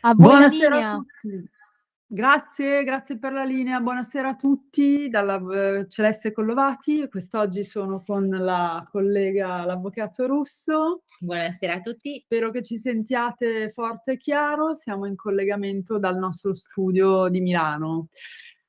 A voi la Buonasera a linea. tutti. Grazie per la linea. Buonasera a tutti dalla Celeste Collovati. Quest'oggi sono con la collega, l'avvocato Russo. Buonasera a tutti. Spero che ci sentiate forte e chiaro. Siamo in collegamento dal nostro studio di Milano.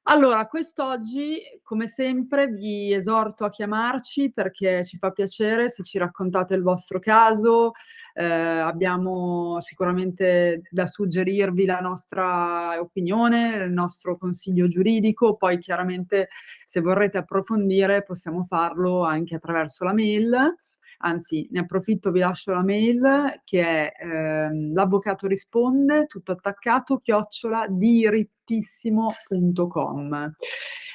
Allora, quest'oggi, come sempre, vi esorto a chiamarci perché ci fa piacere se ci raccontate il vostro caso. Abbiamo sicuramente da suggerirvi la nostra opinione, il nostro consiglio giuridico, poi chiaramente se vorrete approfondire possiamo farlo anche attraverso la mail. Anzi, ne approfitto, vi lascio la mail che è l'avvocato risponde, tutto attaccato, @dirittissimo.com.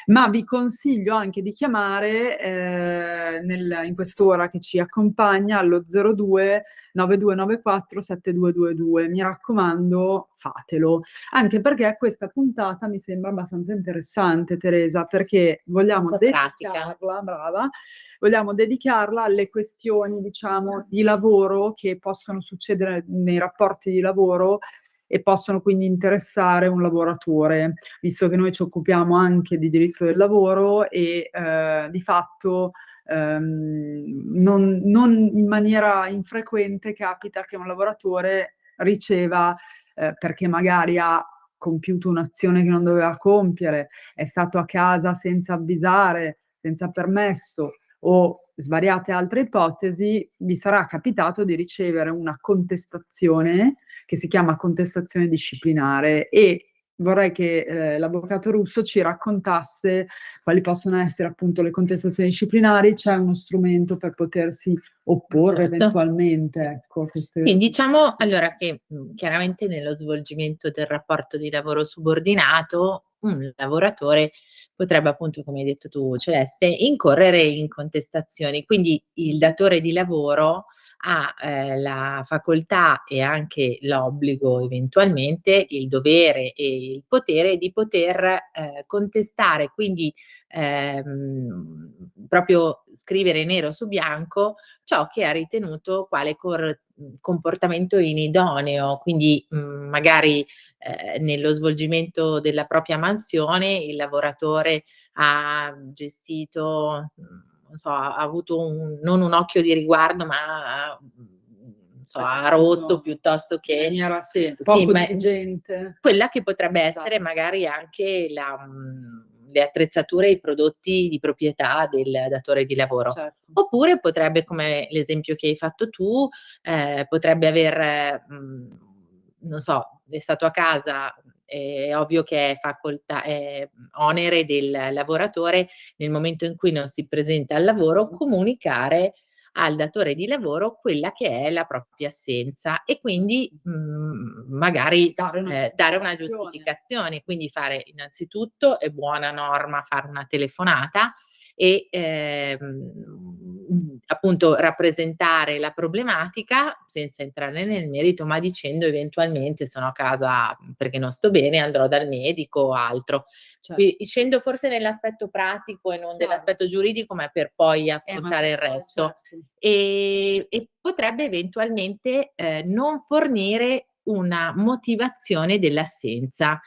Ma vi consiglio anche di chiamare in quest'ora che ci accompagna allo 02 9294 7222. Mi raccomando, fatelo. Anche perché questa puntata mi sembra abbastanza interessante, Teresa, perché vogliamo Molto pratica. vogliamo dedicarla alle questioni, diciamo, di lavoro che possono succedere nei rapporti di lavoro e possono quindi interessare un lavoratore, visto che noi ci occupiamo anche di diritto del lavoro e di fatto non in maniera infrequente capita che un lavoratore riceva, perché magari ha compiuto un'azione che non doveva compiere, è stato a casa senza avvisare, senza permesso o svariate altre ipotesi, vi sarà capitato di ricevere una contestazione che si chiama contestazione disciplinare e vorrei che l'avvocato Russo ci raccontasse quali possono essere appunto le contestazioni disciplinari. C'è uno strumento per potersi opporre Certo. eventualmente, ecco, a queste... Sì, diciamo allora che chiaramente nello svolgimento del rapporto di lavoro subordinato un lavoratore potrebbe appunto, come hai detto tu Celeste, incorrere in contestazioni. Quindi il datore di lavoro ha la facoltà e anche l'obbligo, eventualmente, il dovere e il potere di poter contestare, quindi proprio scrivere nero su bianco ciò che ha ritenuto quale comportamento inidoneo, quindi magari nello svolgimento della propria mansione il lavoratore ha gestito, non so, ha avuto non un occhio di riguardo, ma ha rotto piuttosto che in maniera poco diligente. Quella che potrebbe essere magari anche le attrezzature e i prodotti di proprietà del datore di lavoro. Certo. Oppure potrebbe, come l'esempio che hai fatto tu, potrebbe aver, non so, è stato a casa, è ovvio che è onere del lavoratore nel momento in cui non si presenta al lavoro comunicare al datore di lavoro quella che è la propria assenza e quindi magari dare una giustificazione, quindi fare innanzitutto è buona norma fare una telefonata e appunto rappresentare la problematica senza entrare nel merito, ma dicendo eventualmente sono a casa perché non sto bene, andrò dal medico o altro. Scendo forse nell'aspetto pratico e non dell'aspetto giuridico, ma per poi affrontare il resto. E potrebbe eventualmente non fornire una motivazione dell'assenza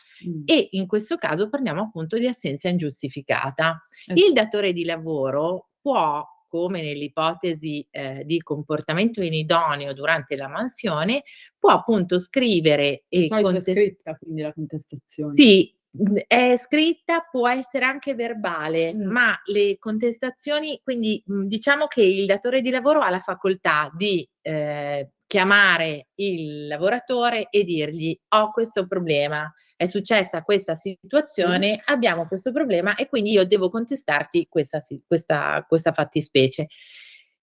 e in questo caso parliamo appunto di assenza ingiustificata. Il datore di lavoro può, come nell'ipotesi di comportamento inidoneo durante la mansione, può appunto scrivere e è scritta quindi la contestazione. Sì, è scritta, può essere anche verbale, ma le contestazioni, quindi diciamo che il datore di lavoro ha la facoltà di chiamare il lavoratore e dirgli: ho questo problema, è successa questa situazione, abbiamo questo problema e quindi io devo contestarti questa fattispecie.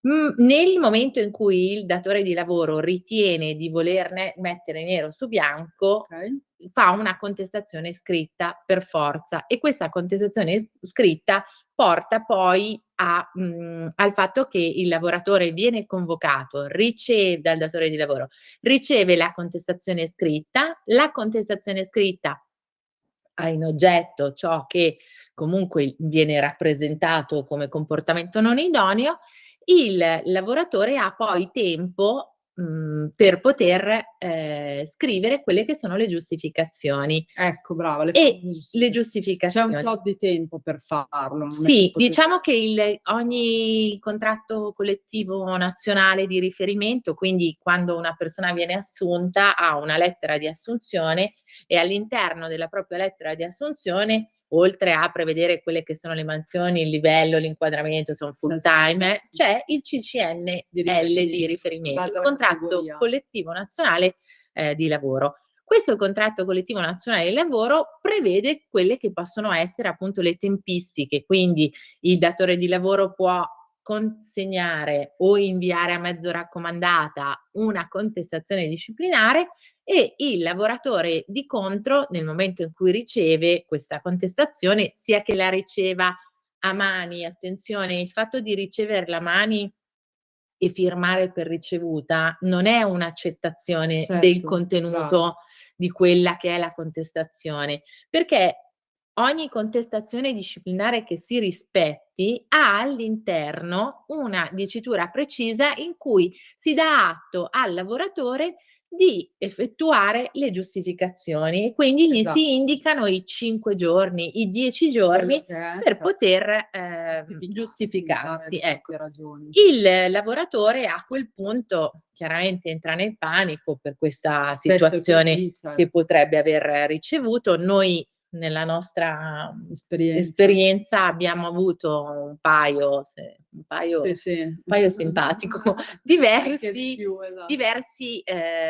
Nel momento in cui il datore di lavoro ritiene di volerne mettere nero su bianco, fa una contestazione scritta per forza e questa contestazione scritta porta poi al fatto che il lavoratore viene convocato, dal datore di lavoro, riceve la contestazione scritta ha in oggetto ciò che comunque viene rappresentato come comportamento non idoneo, il lavoratore ha poi tempo per poter scrivere quelle che sono le giustificazioni. Ecco, brava, le E famose le giustificazioni. C'è un giustificazioni. tot di tempo per farlo, non è che Sì, potete diciamo che ogni contratto collettivo nazionale di riferimento, quindi quando una persona viene assunta, ha una lettera di assunzione e all'interno della propria lettera di assunzione, oltre a prevedere quelle che sono le mansioni, il livello, l'inquadramento, se è un full time, c'è il CCNL di riferimento, il contratto collettivo nazionale di lavoro. Questo contratto collettivo nazionale di lavoro prevede quelle che possono essere appunto le tempistiche, quindi il datore di lavoro può consegnare o inviare a mezzo raccomandata una contestazione disciplinare e il lavoratore di contro, nel momento in cui riceve questa contestazione, sia che la riceva a mani, attenzione, il fatto di riceverla a mani e firmare per ricevuta non è un'accettazione del contenuto di quella che è la contestazione, perché ogni contestazione disciplinare che si rispetti ha all'interno una dicitura precisa in cui si dà atto al lavoratore di effettuare le giustificazioni e quindi gli si indicano i 5 giorni, i 10 giorni per poter giustificarsi. Ecco. Il lavoratore a quel punto chiaramente entra nel panico per questa situazione che potrebbe aver ricevuto. Noi nella nostra esperienza abbiamo avuto un paio simpatico, diversi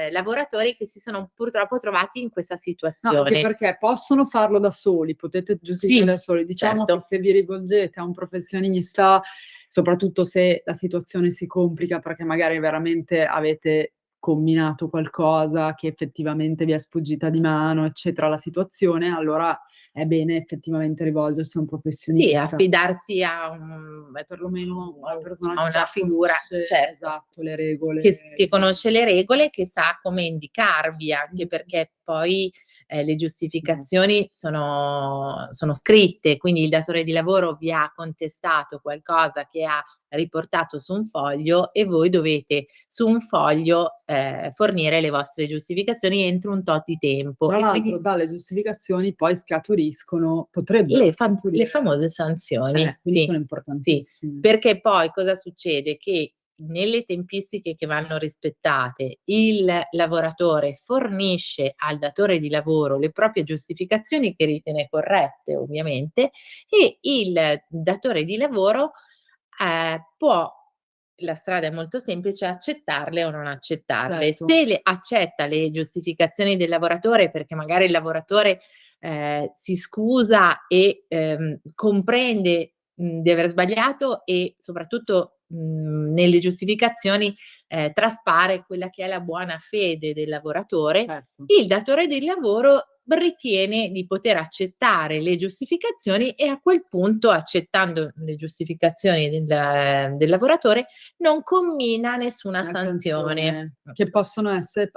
lavoratori che si sono purtroppo trovati in questa No, situazione. anche perché possono farlo da soli, potete giustificare da soli. Diciamo che certo. se vi rivolgete a un professionista, soprattutto se la situazione si complica perché magari veramente avete combinato qualcosa che effettivamente vi è sfuggita di mano, eccetera, la situazione, allora è bene effettivamente rivolgersi a un Sì, professionista. affidarsi a un Perlomeno una persona a che già una figura, conosce, certo, esatto, le regole. che conosce le regole, che sa come indicarvi, anche perché poi le giustificazioni sono scritte, quindi il datore di lavoro vi ha contestato qualcosa che ha riportato su un foglio e voi dovete su un foglio fornire le vostre giustificazioni entro un tot di tempo. Tra E l'altro quindi dalle giustificazioni poi scaturiscono potrebbero le scaturire famose sanzioni, quindi sono sì, importantissime. perché poi cosa succede? Che nelle tempistiche che vanno rispettate, il lavoratore fornisce al datore di lavoro le proprie giustificazioni che ritiene corrette ovviamente e il datore di lavoro può, la strada è molto semplice, accettarle o non accettarle. Se accetta le giustificazioni del lavoratore perché magari il lavoratore si scusa e comprende di aver sbagliato e soprattutto nelle giustificazioni traspare quella che è la buona fede del lavoratore, il datore di lavoro ritiene di poter accettare le giustificazioni e a quel punto, accettando le giustificazioni del lavoratore, non commina nessuna sanzione. Che possono essere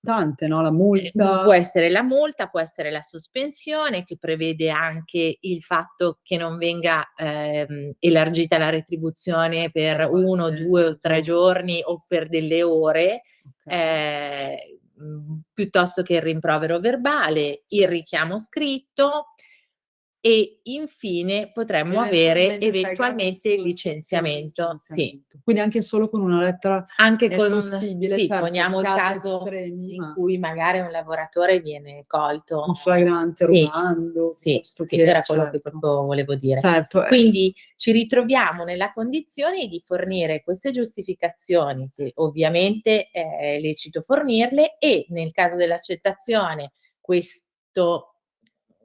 tante, no, la multa. Può essere la multa, può essere la sospensione che prevede anche il fatto che non venga elargita la retribuzione per 1, 2 o 3 giorni o per delle ore, piuttosto che il rimprovero verbale, il richiamo scritto e infine potremmo avere eventualmente il licenziamento. Sì. Quindi anche solo con una lettera Anche è con possibile, sì, certo, poniamo il caso estremi, in cui magari un lavoratore viene colto un flagrante rubando, piuttosto che era quello che proprio volevo dire. Quindi ci ritroviamo nella condizione di fornire queste giustificazioni, che ovviamente è lecito fornirle, e nel caso dell'accettazione questo,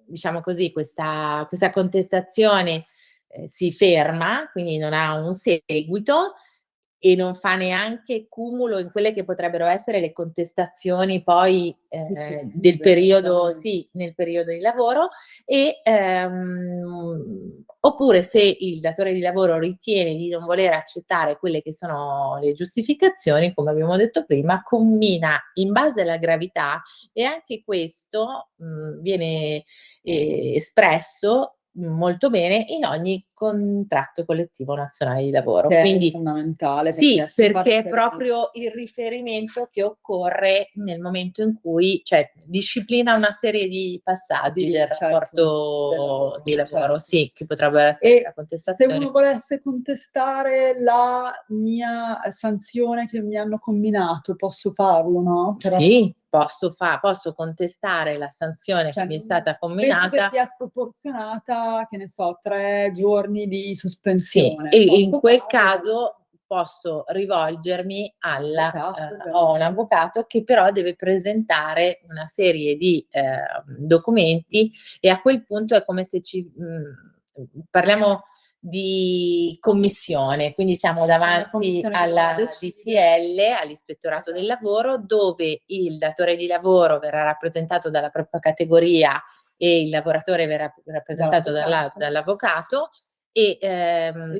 diciamo così, questa contestazione si ferma, quindi non ha un seguito e non fa neanche cumulo in quelle che potrebbero essere le contestazioni poi del periodo, nel periodo di lavoro e oppure se il datore di lavoro ritiene di non voler accettare quelle che sono le giustificazioni, come abbiamo detto prima, commina in base alla gravità e anche questo viene espresso molto bene in ogni contratto collettivo nazionale di lavoro. Che Quindi è fondamentale. sì, perché è parte proprio il riferimento che occorre nel momento in cui, cioè, disciplina una serie di passaggi del rapporto di lavoro, sì, che potrebbero essere la E se contestazione. uno volesse contestare la mia sanzione che mi hanno comminato, posso farlo, no? Sì, posso contestare la sanzione Cioè, che mi è stata penso che comminata. sia sproporzionata, che ne so, 3 giorni di Sì, sospensione. e in Posso quel farlo? caso posso rivolgermi Avvocato, ho un avvocato che però deve presentare una serie di documenti, e a quel punto è come se parliamo di commissione, quindi siamo davanti commissione alla che decide. DTL, all'Ispettorato del Lavoro, dove il datore di lavoro verrà rappresentato dalla propria categoria e il lavoratore verrà rappresentato dall'avvocato, e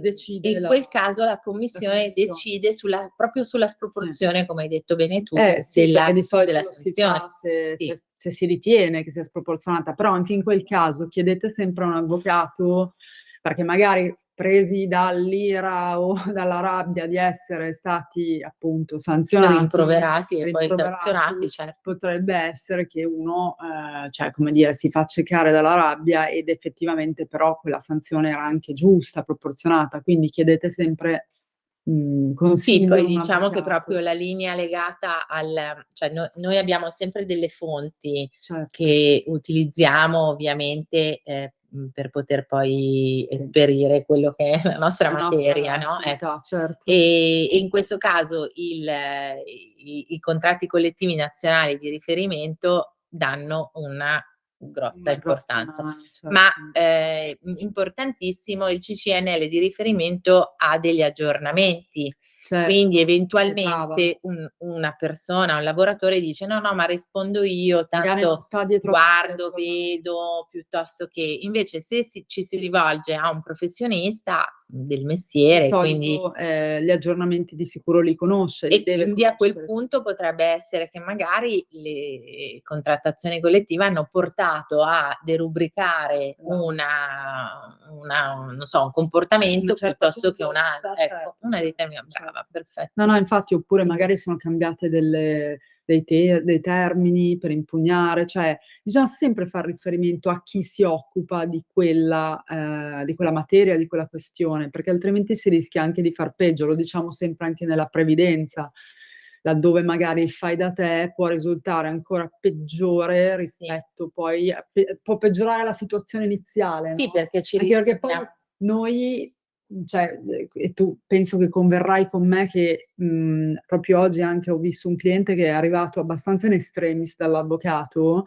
decide in quel caso la commissione decide proprio sulla sproporzione, come hai detto bene tu, sì, perché di solito della lo si sanzione. fa se Sì. si ritiene che sia sproporzionata, però anche in quel caso chiedete sempre a un avvocato, perché magari presi dall'ira o dalla rabbia di essere stati appunto sanzionati, Rimproverati e poi sanzionati, certo. potrebbe essere che uno, cioè come dire, si fa accecare dalla rabbia ed effettivamente però quella sanzione era anche giusta, proporzionata, quindi chiedete sempre Sì, consiglio poi a un diciamo che avvocato. proprio la linea legata cioè noi abbiamo sempre delle fonti Certo. che utilizziamo ovviamente, per poter poi Sì. esperire quello che è la nostra La materia, nostra no, attività, certo. e in questo caso i contratti collettivi nazionali di riferimento danno una grossa importanza. Certo. Ma importantissimo, il CCNL di riferimento ha degli aggiornamenti. Quindi eventualmente una persona, un lavoratore dice: "No, no, ma rispondo io, Magari non tanto sta dietro guardo, vedo", piuttosto che invece se ci si rivolge a un professionista del di mestiere, quindi solito, gli aggiornamenti di sicuro li conosce, li e deve quindi a quel conoscere. punto potrebbe essere che magari le contrattazioni collettive hanno portato a derubricare non so, un comportamento piuttosto che un altro. Ecco, una brava, perfetto. No, no, infatti, oppure Quindi magari sono cambiate dei termini per impugnare, cioè bisogna sempre far riferimento a chi si occupa di quella materia, di quella questione, perché altrimenti si rischia anche di far peggio. Lo diciamo sempre anche nella previdenza, laddove magari il fai da te può risultare ancora peggiore rispetto poi può peggiorare la situazione iniziale, sì, no, perché ci anche perché poi ritroviamo. noi cioè, e tu penso che converrai con me che, proprio oggi anche ho visto un cliente che è arrivato abbastanza in extremis dall'avvocato,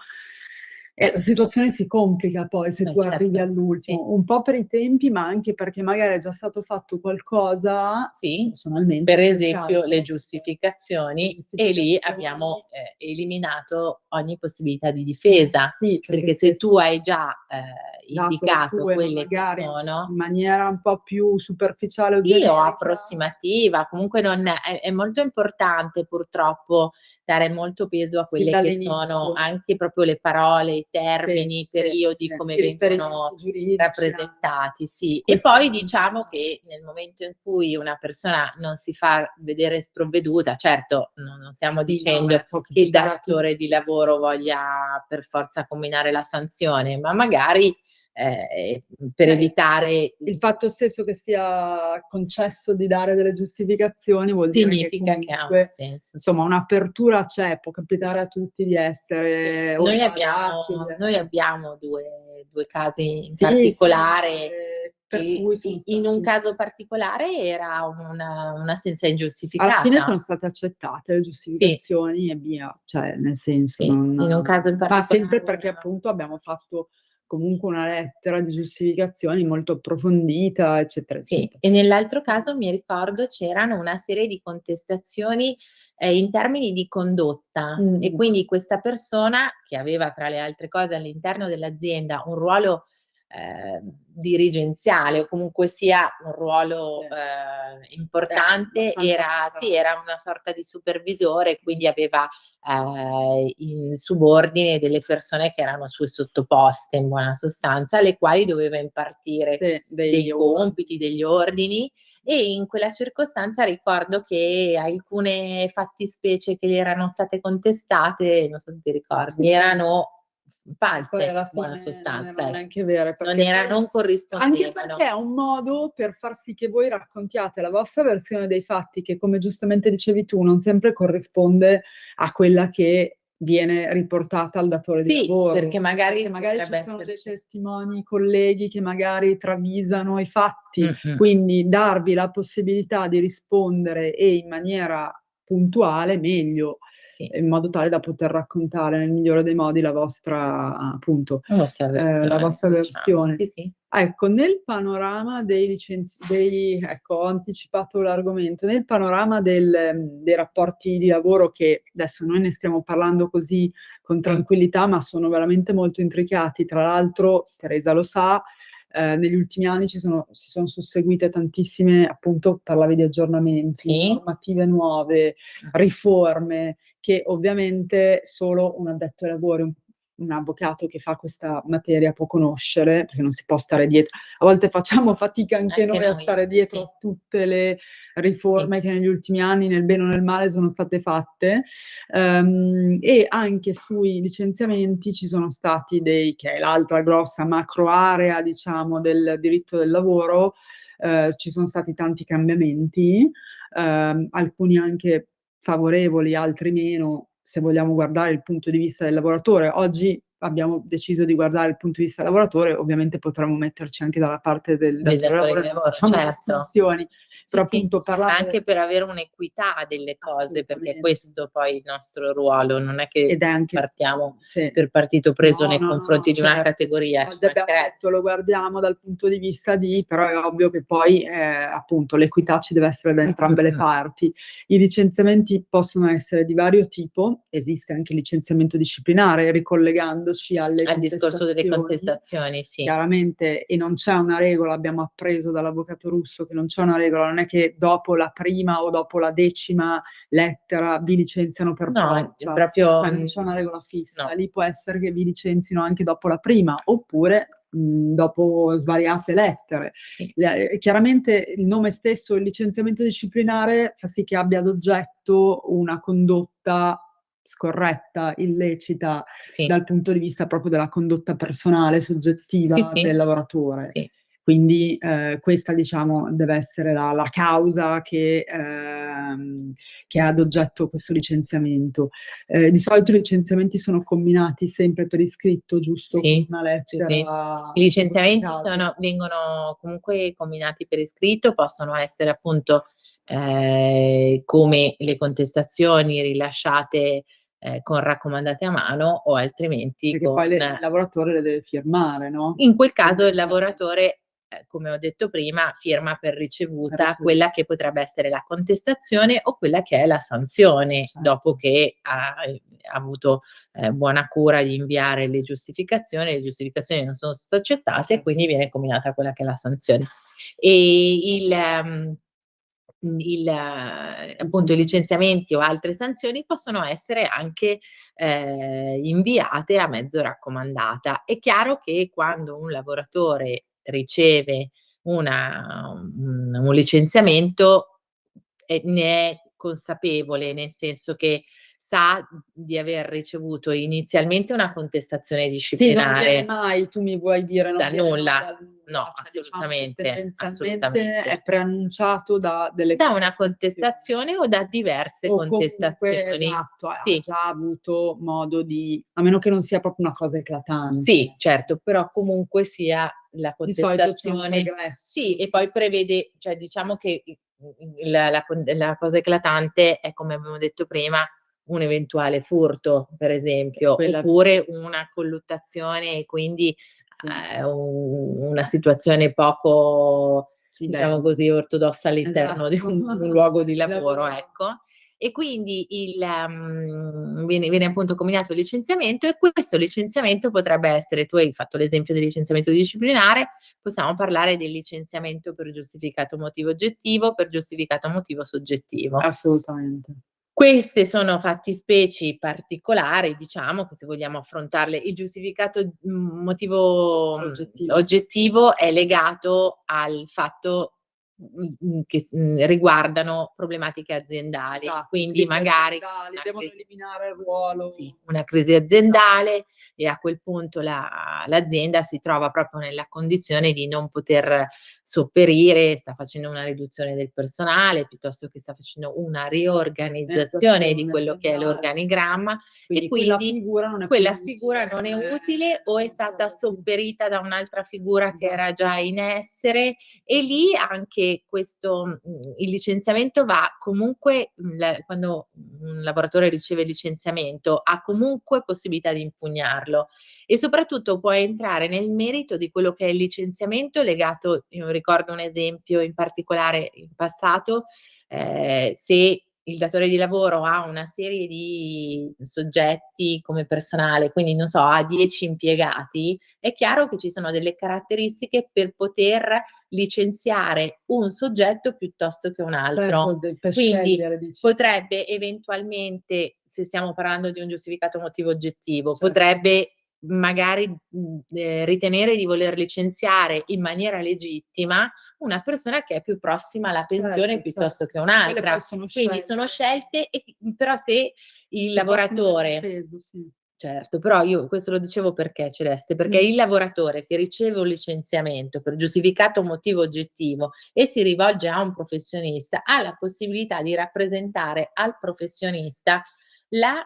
e la situazione si complica poi se tu arrivi Certo, all'ultimo, un po' per i tempi, ma anche perché magari è già stato fatto qualcosa sì, personalmente per in quel esempio caso. le giustificazioni, e lì abbiamo eliminato ogni possibilità di difesa, Sì, perché se tu hai già dato le indicato tue, ma quelle che magari sono in maniera un po' più superficiale o sì, o generica. approssimativa, comunque non è molto importante purtroppo dare molto peso a Sì, quelle che sono dall'inizio. anche proprio le parole, i termini, i Sì, periodi, sì, come i riferimenti vengono giuridici rappresentati, sì. E questo poi diciamo che nel momento in cui una persona non si fa vedere sprovveduta, certo non stiamo sì, dicendo può che il capitare a datore di lavoro voglia per forza comminare la sanzione, ma magari per evitare il fatto stesso che sia concesso di dare delle giustificazioni vuol dire che significa che ha un comunque, senso. insomma, un'apertura c'è, può capitare a tutti di essere Noi ostinati, di essere abbiamo 2 casi in sì, particolare, per che cui sono in un stati caso particolare era un'assenza alla fine ingiustificata. sono state accettate le Sì, giustificazioni e via, cioè nel senso sì, in un caso in ma sempre particolare perché era appunto abbiamo fatto comunque una lettera di giustificazioni molto approfondita, eccetera, sì, eccetera. e nell'altro caso mi ricordo c'erano una serie di contestazioni, in termini di condotta, e quindi questa persona, che aveva tra le altre cose all'interno dell'azienda un ruolo dirigenziale o comunque sia un ruolo importante, era una sorta di supervisore, quindi aveva in subordine delle persone che erano sue sottoposte in buona sostanza, alle quali doveva impartire dei compiti, degli ordini. E in quella circostanza ricordo che alcune fattispecie che gli erano state contestate, non so se ti ricordi, erano false, in buona sostanza, non erano neanche vere, non corrispondevano. Anche perché è un modo per far sì che voi raccontiate la vostra versione dei fatti, che come giustamente dicevi tu, non sempre corrisponde a quella che viene riportata al datore di lavoro. Perché magari ci sono dei testimoni, colleghi che magari travisano i fatti, quindi darvi la possibilità di rispondere e in maniera puntuale meglio, in modo tale da poter raccontare nel migliore dei modi la vostra, appunto, la vostra versione. Ecco, nel panorama dei ecco, ho anticipato l'argomento, nel panorama dei rapporti di lavoro, che adesso noi ne stiamo parlando così con tranquillità, ma sono veramente molto intricati. Tra l'altro, Teresa lo sa, negli ultimi anni si sono susseguite tantissime, appunto, parlavi di aggiornamenti, normative nuove, riforme, che ovviamente solo un addetto ai lavori, un avvocato che fa questa materia può conoscere, perché non si può stare dietro. A volte facciamo fatica anche noi a stare dietro a tutte le riforme che negli ultimi anni, nel bene o nel male, sono state fatte, e anche sui licenziamenti ci sono stati che è l'altra grossa macro area, diciamo, del diritto del lavoro. Ci sono stati tanti cambiamenti, alcuni anche favorevoli, altri meno, se vogliamo guardare il punto di vista del lavoratore. Oggi abbiamo deciso di guardare il punto di vista del lavoratore, ovviamente potremmo metterci anche dalla parte del datore di lavoro, facciamo distinzioni, però appunto parlare anche per avere un'equità delle cose, perché questo poi il nostro ruolo, non è che partiamo per partito preso nei confronti di una categoria. Oggi abbiamo detto, lo guardiamo dal punto di vista però è ovvio che poi appunto l'equità ci deve essere da entrambe le parti. I licenziamenti possono essere di vario tipo, esiste anche il licenziamento disciplinare, ricollegandoci al discorso delle contestazioni, chiaramente, e non c'è una regola, abbiamo appreso dall'avvocato Russo che non c'è una regola, non è che dopo la prima o dopo la 10ª lettera vi licenziano per forza, proprio, non c'è una regola fissa, lì può essere che vi licenzino anche dopo la prima, oppure dopo svariate lettere. Chiaramente il nome stesso, il licenziamento disciplinare, fa sì che abbia ad oggetto una condotta scorretta, illecita, dal punto di vista proprio della condotta personale, soggettiva del lavoratore. Quindi questa, diciamo, deve essere la causa che ha ad oggetto questo licenziamento. Di solito i licenziamenti sono combinati sempre per iscritto, giusto? Con una lettera. I licenziamenti vengono comunque combinati per iscritto, possono essere appunto come le contestazioni rilasciate con raccomandate a mano, o altrimenti perché poi il lavoratore le deve firmare, no? In quel caso il lavoratore, come ho detto prima, firma per ricevuta quella che potrebbe essere la contestazione o quella che è la sanzione, dopo che ha avuto buona cura di inviare le giustificazioni non sono state accettate, quindi viene combinata quella che è la sanzione. E appunto i licenziamenti o altre sanzioni possono essere anche inviate a mezzo raccomandata. È chiaro che quando un lavoratore riceve un licenziamento ne è consapevole, nel senso che sa di aver ricevuto inizialmente una contestazione disciplinare. Non viene mai, tu mi vuoi dire, da nulla. No, assolutamente. Tendenzialmente è preannunciato da una contestazione o da diverse contestazioni. Esatto, ha già avuto modo di, a meno che non sia proprio una cosa eclatante. Sì, certo, però comunque sia la contestazione. E poi prevede, cioè diciamo che la cosa eclatante è, come abbiamo detto prima, un eventuale furto, per esempio, oppure una colluttazione e quindi una situazione poco, diciamo così, ortodossa all'interno di un luogo di lavoro, ecco. e quindi viene appunto combinato il licenziamento, e questo licenziamento potrebbe essere, tu hai fatto l'esempio del licenziamento disciplinare, possiamo parlare del licenziamento per giustificato motivo oggettivo, per giustificato motivo soggettivo. Assolutamente. Queste sono fattispecie particolari, diciamo, che se vogliamo affrontarle, il giustificato motivo oggettivo è legato al fatto che riguardano problematiche aziendali, Esatto, quindi crisi magari aziendali, devono eliminare il ruolo. sì, una crisi aziendale, e a quel punto l'azienda si trova proprio nella condizione di non poter sopperire, sta facendo una riduzione del personale, piuttosto che sta facendo una riorganizzazione di quello che è l'organigramma, e quindi quella figura non è utile o è stata sopperita da un'altra figura che era già in essere, e lì anche questo il licenziamento va comunque, quando un lavoratore riceve licenziamento ha comunque possibilità di impugnarlo, e soprattutto può entrare nel merito di quello che è il licenziamento legato. Io ricordo un esempio in particolare in passato, se il datore di lavoro ha una serie di soggetti come personale, quindi non so, ha 10 impiegati, è chiaro che ci sono delle caratteristiche per poter licenziare un soggetto piuttosto che un altro. Certo, per Quindi scegliere, dici. potrebbe eventualmente, se stiamo parlando di un giustificato motivo oggettivo, Certo. potrebbe magari ritenere di voler licenziare in maniera legittima una persona che è più prossima alla pensione piuttosto che un'altra. Quindi sono scelte, però se il lavoratore peso, sì. certo, però io questo lo dicevo perché, Celeste, perché il lavoratore che riceve un licenziamento per giustificato motivo oggettivo e si rivolge a un professionista, ha la possibilità di rappresentare al professionista la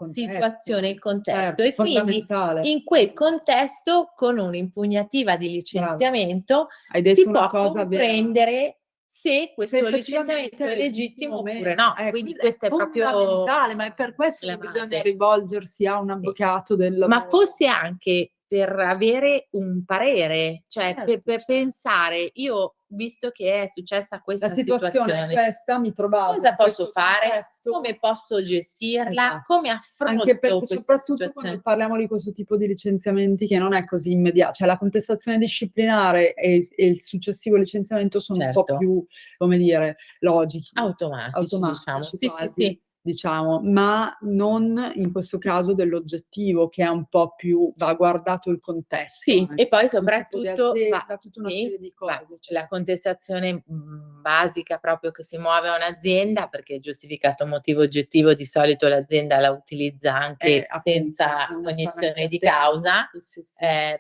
situazione, il contesto, e quindi in quel contesto, con un'impugnativa di licenziamento, si può comprendere se questo licenziamento è legittimo oppure no. Quindi questo è proprio fondamentale, ma è per questo che bisogna rivolgersi a un avvocato del lavoro. Ma fosse anche per avere un parere, cioè per pensare, io visto che è successa questa situazione è questa, mi trovavo cosa posso fare? Come posso gestirla? Come affronto anche perché questa soprattutto situazione? quando parliamo di questo tipo di licenziamenti che non è così immediato, cioè la contestazione disciplinare e il successivo licenziamento sono un po' più, come dire, logici, automatici, diciamo. Sì, quasi, sì. diciamo, ma non in questo caso dell'oggettivo, che è un po' più, va guardato il contesto. Sì, e poi soprattutto da tutta una serie di cose. la contestazione basica proprio che si muove a un'azienda, perché il giustificato motivo oggettivo di solito l'azienda la utilizza anche senza cognizione di causa,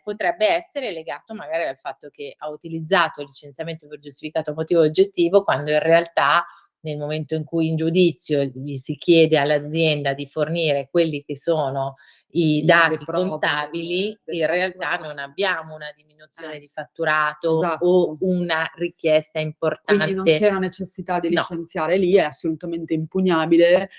potrebbe essere legato magari al fatto che ha utilizzato il licenziamento per giustificato motivo oggettivo, quando in realtà nel momento in cui in giudizio gli si chiede all'azienda di fornire quelli che sono i dati contabili, in realtà non abbiamo una diminuzione di fatturato o una richiesta importante. Quindi non c'era necessità di licenziare lì, è assolutamente impugnabile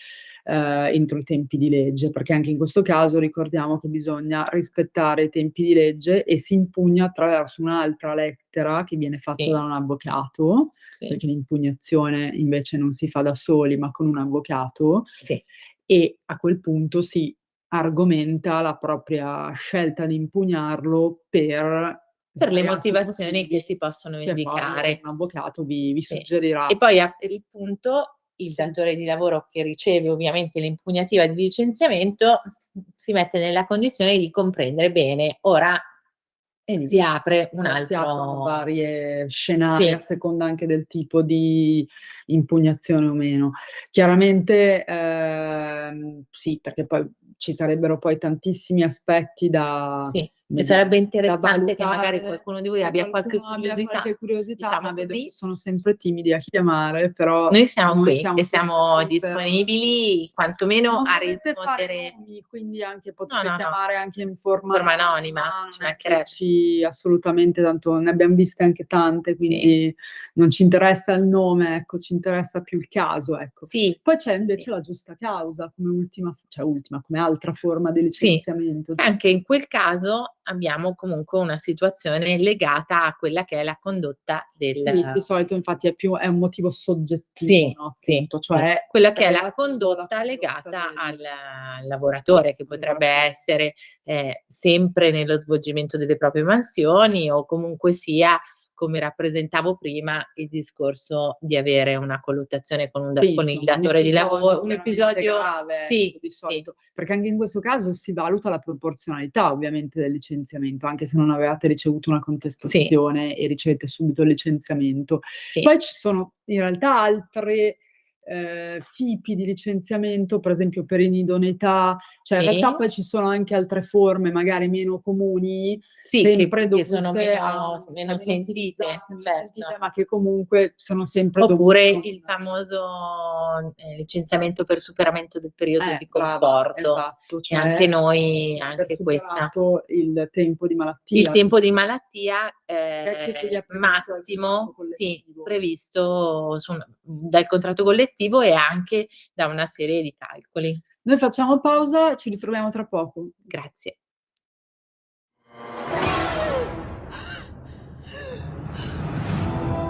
entro i tempi di legge, perché anche in questo caso ricordiamo che bisogna rispettare i tempi di legge e si impugna attraverso un'altra lettera che viene fatta da un avvocato, perché l'impugnazione invece non si fa da soli ma con un avvocato, e a quel punto si argomenta la propria scelta di impugnarlo per le motivazioni che si possono indicare. Un avvocato vi suggerirà. E poi a quel punto il datore di lavoro, che riceve ovviamente l'impugnativa di licenziamento, si mette nella condizione di comprendere bene. Ora si apre un altro, si aprono varie scenari a seconda anche del tipo di impugnazione o meno. Chiaramente sì, perché poi ci sarebbero poi tantissimi aspetti da e sarebbe interessante che magari valutare, qualcuno di voi abbia qualche curiosità, ma diciamo vedo così. che sono sempre timidi a chiamare, però Noi siamo qui e siamo sempre disponibili quantomeno non a dovete fare rispondere. nomi, quindi anche potete No. chiamare anche in forma Forma anonima, ci non è che mancherebbe. assolutamente, tanto ne abbiam viste anche tante, quindi non ci interessa il nome, ecco, ci interessa più il caso, ecco. Poi c'è invece la giusta causa come ultima, come altra forma di licenziamento. Anche in quel caso abbiamo comunque una situazione legata a quella che è la condotta Sì, del di solito infatti è un motivo soggettivo, sì, no, sì, appunto, sì. cioè Quella che è la relativo alla condotta condotta legata del al lavoratore, che potrebbe lavoratore. essere sempre nello svolgimento delle proprie mansioni o comunque sia, come rappresentavo prima, il discorso di avere una colluttazione con Sì, con il insomma, datore di lavoro, un chiaramente episodio grave, sì, ecco, di sì, solito, perché anche in questo caso si valuta la proporzionalità ovviamente del licenziamento, anche se non avevate ricevuto una sì, contestazione e ricevete subito il licenziamento. sì, Poi ci sono in realtà altre tipi di licenziamento, per esempio per inidoneità, cioè in realtà sì. poi ci sono anche altre forme magari meno comuni, Sì, sempre che sono dovute a meno sentite, meno certo. sentite, ma che comunque sono sempre Oppure dovute il famoso, licenziamento per superamento del periodo di brava, conforto, esatto, e cioè anche noi, aver anche questa superato il tempo di il malattia, tempo di malattia, che qui è previsto dal contratto massimo, sì, collettivo. previsto dal contratto collettivo e anche da una serie di calcoli. Noi facciamo pausa, ci ritroviamo tra poco. Grazie.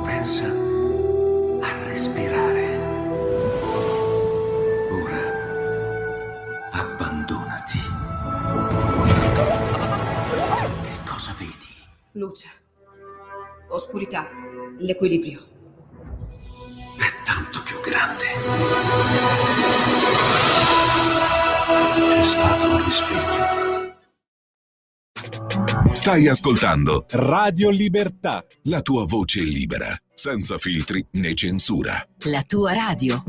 Pensa a respirare. Ora abbandonati. Che cosa vedi? Luce, oscurità, l'equilibrio. È tanto più grande. È stato un risveglio. Stai ascoltando Radio Libertà. la tua voce libera, senza filtri né censura. La tua radio.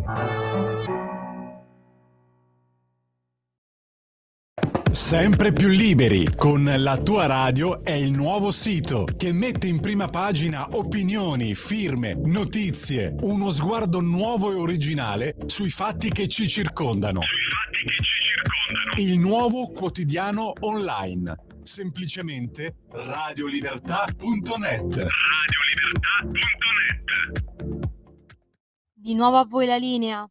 Sempre più liberi con La tua radio è il nuovo sito che mette in prima pagina opinioni, firme, notizie, uno sguardo nuovo e originale sui fatti che ci circondano. Il nuovo quotidiano online. Semplicemente radiolibertà.net. Di nuovo a voi la linea.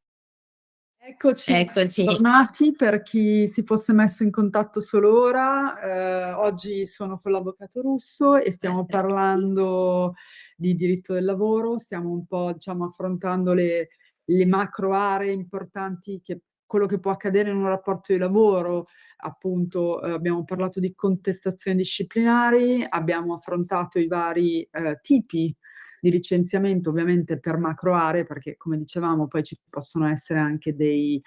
Eccoci. Tornati. Per chi si fosse messo in contatto solo ora, oggi sono con l'avvocato Russo e stiamo parlando di diritto del lavoro, stiamo un po', diciamo, affrontando le macro aree importanti, quello che può accadere in un rapporto di lavoro. Appunto, abbiamo parlato di contestazioni disciplinari, abbiamo affrontato i vari tipi di licenziamento, ovviamente per macro aree, perché come dicevamo poi ci possono essere anche dei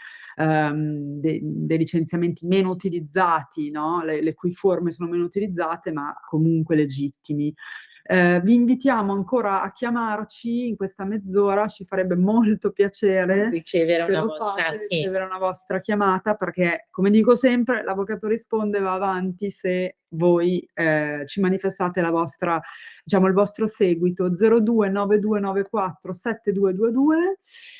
licenziamenti meno utilizzati, no? Le cui forme sono meno utilizzate, ma comunque legittimi. Vi invitiamo ancora a chiamarci in questa mezz'ora, ci farebbe molto piacere Ricevere se una lo vostra, fate, sì. ricevere una vostra chiamata, perché come dico sempre, l'avvocato risponde va avanti se voi ci manifestate la vostra, diciamo, il vostro seguito. 0292947222,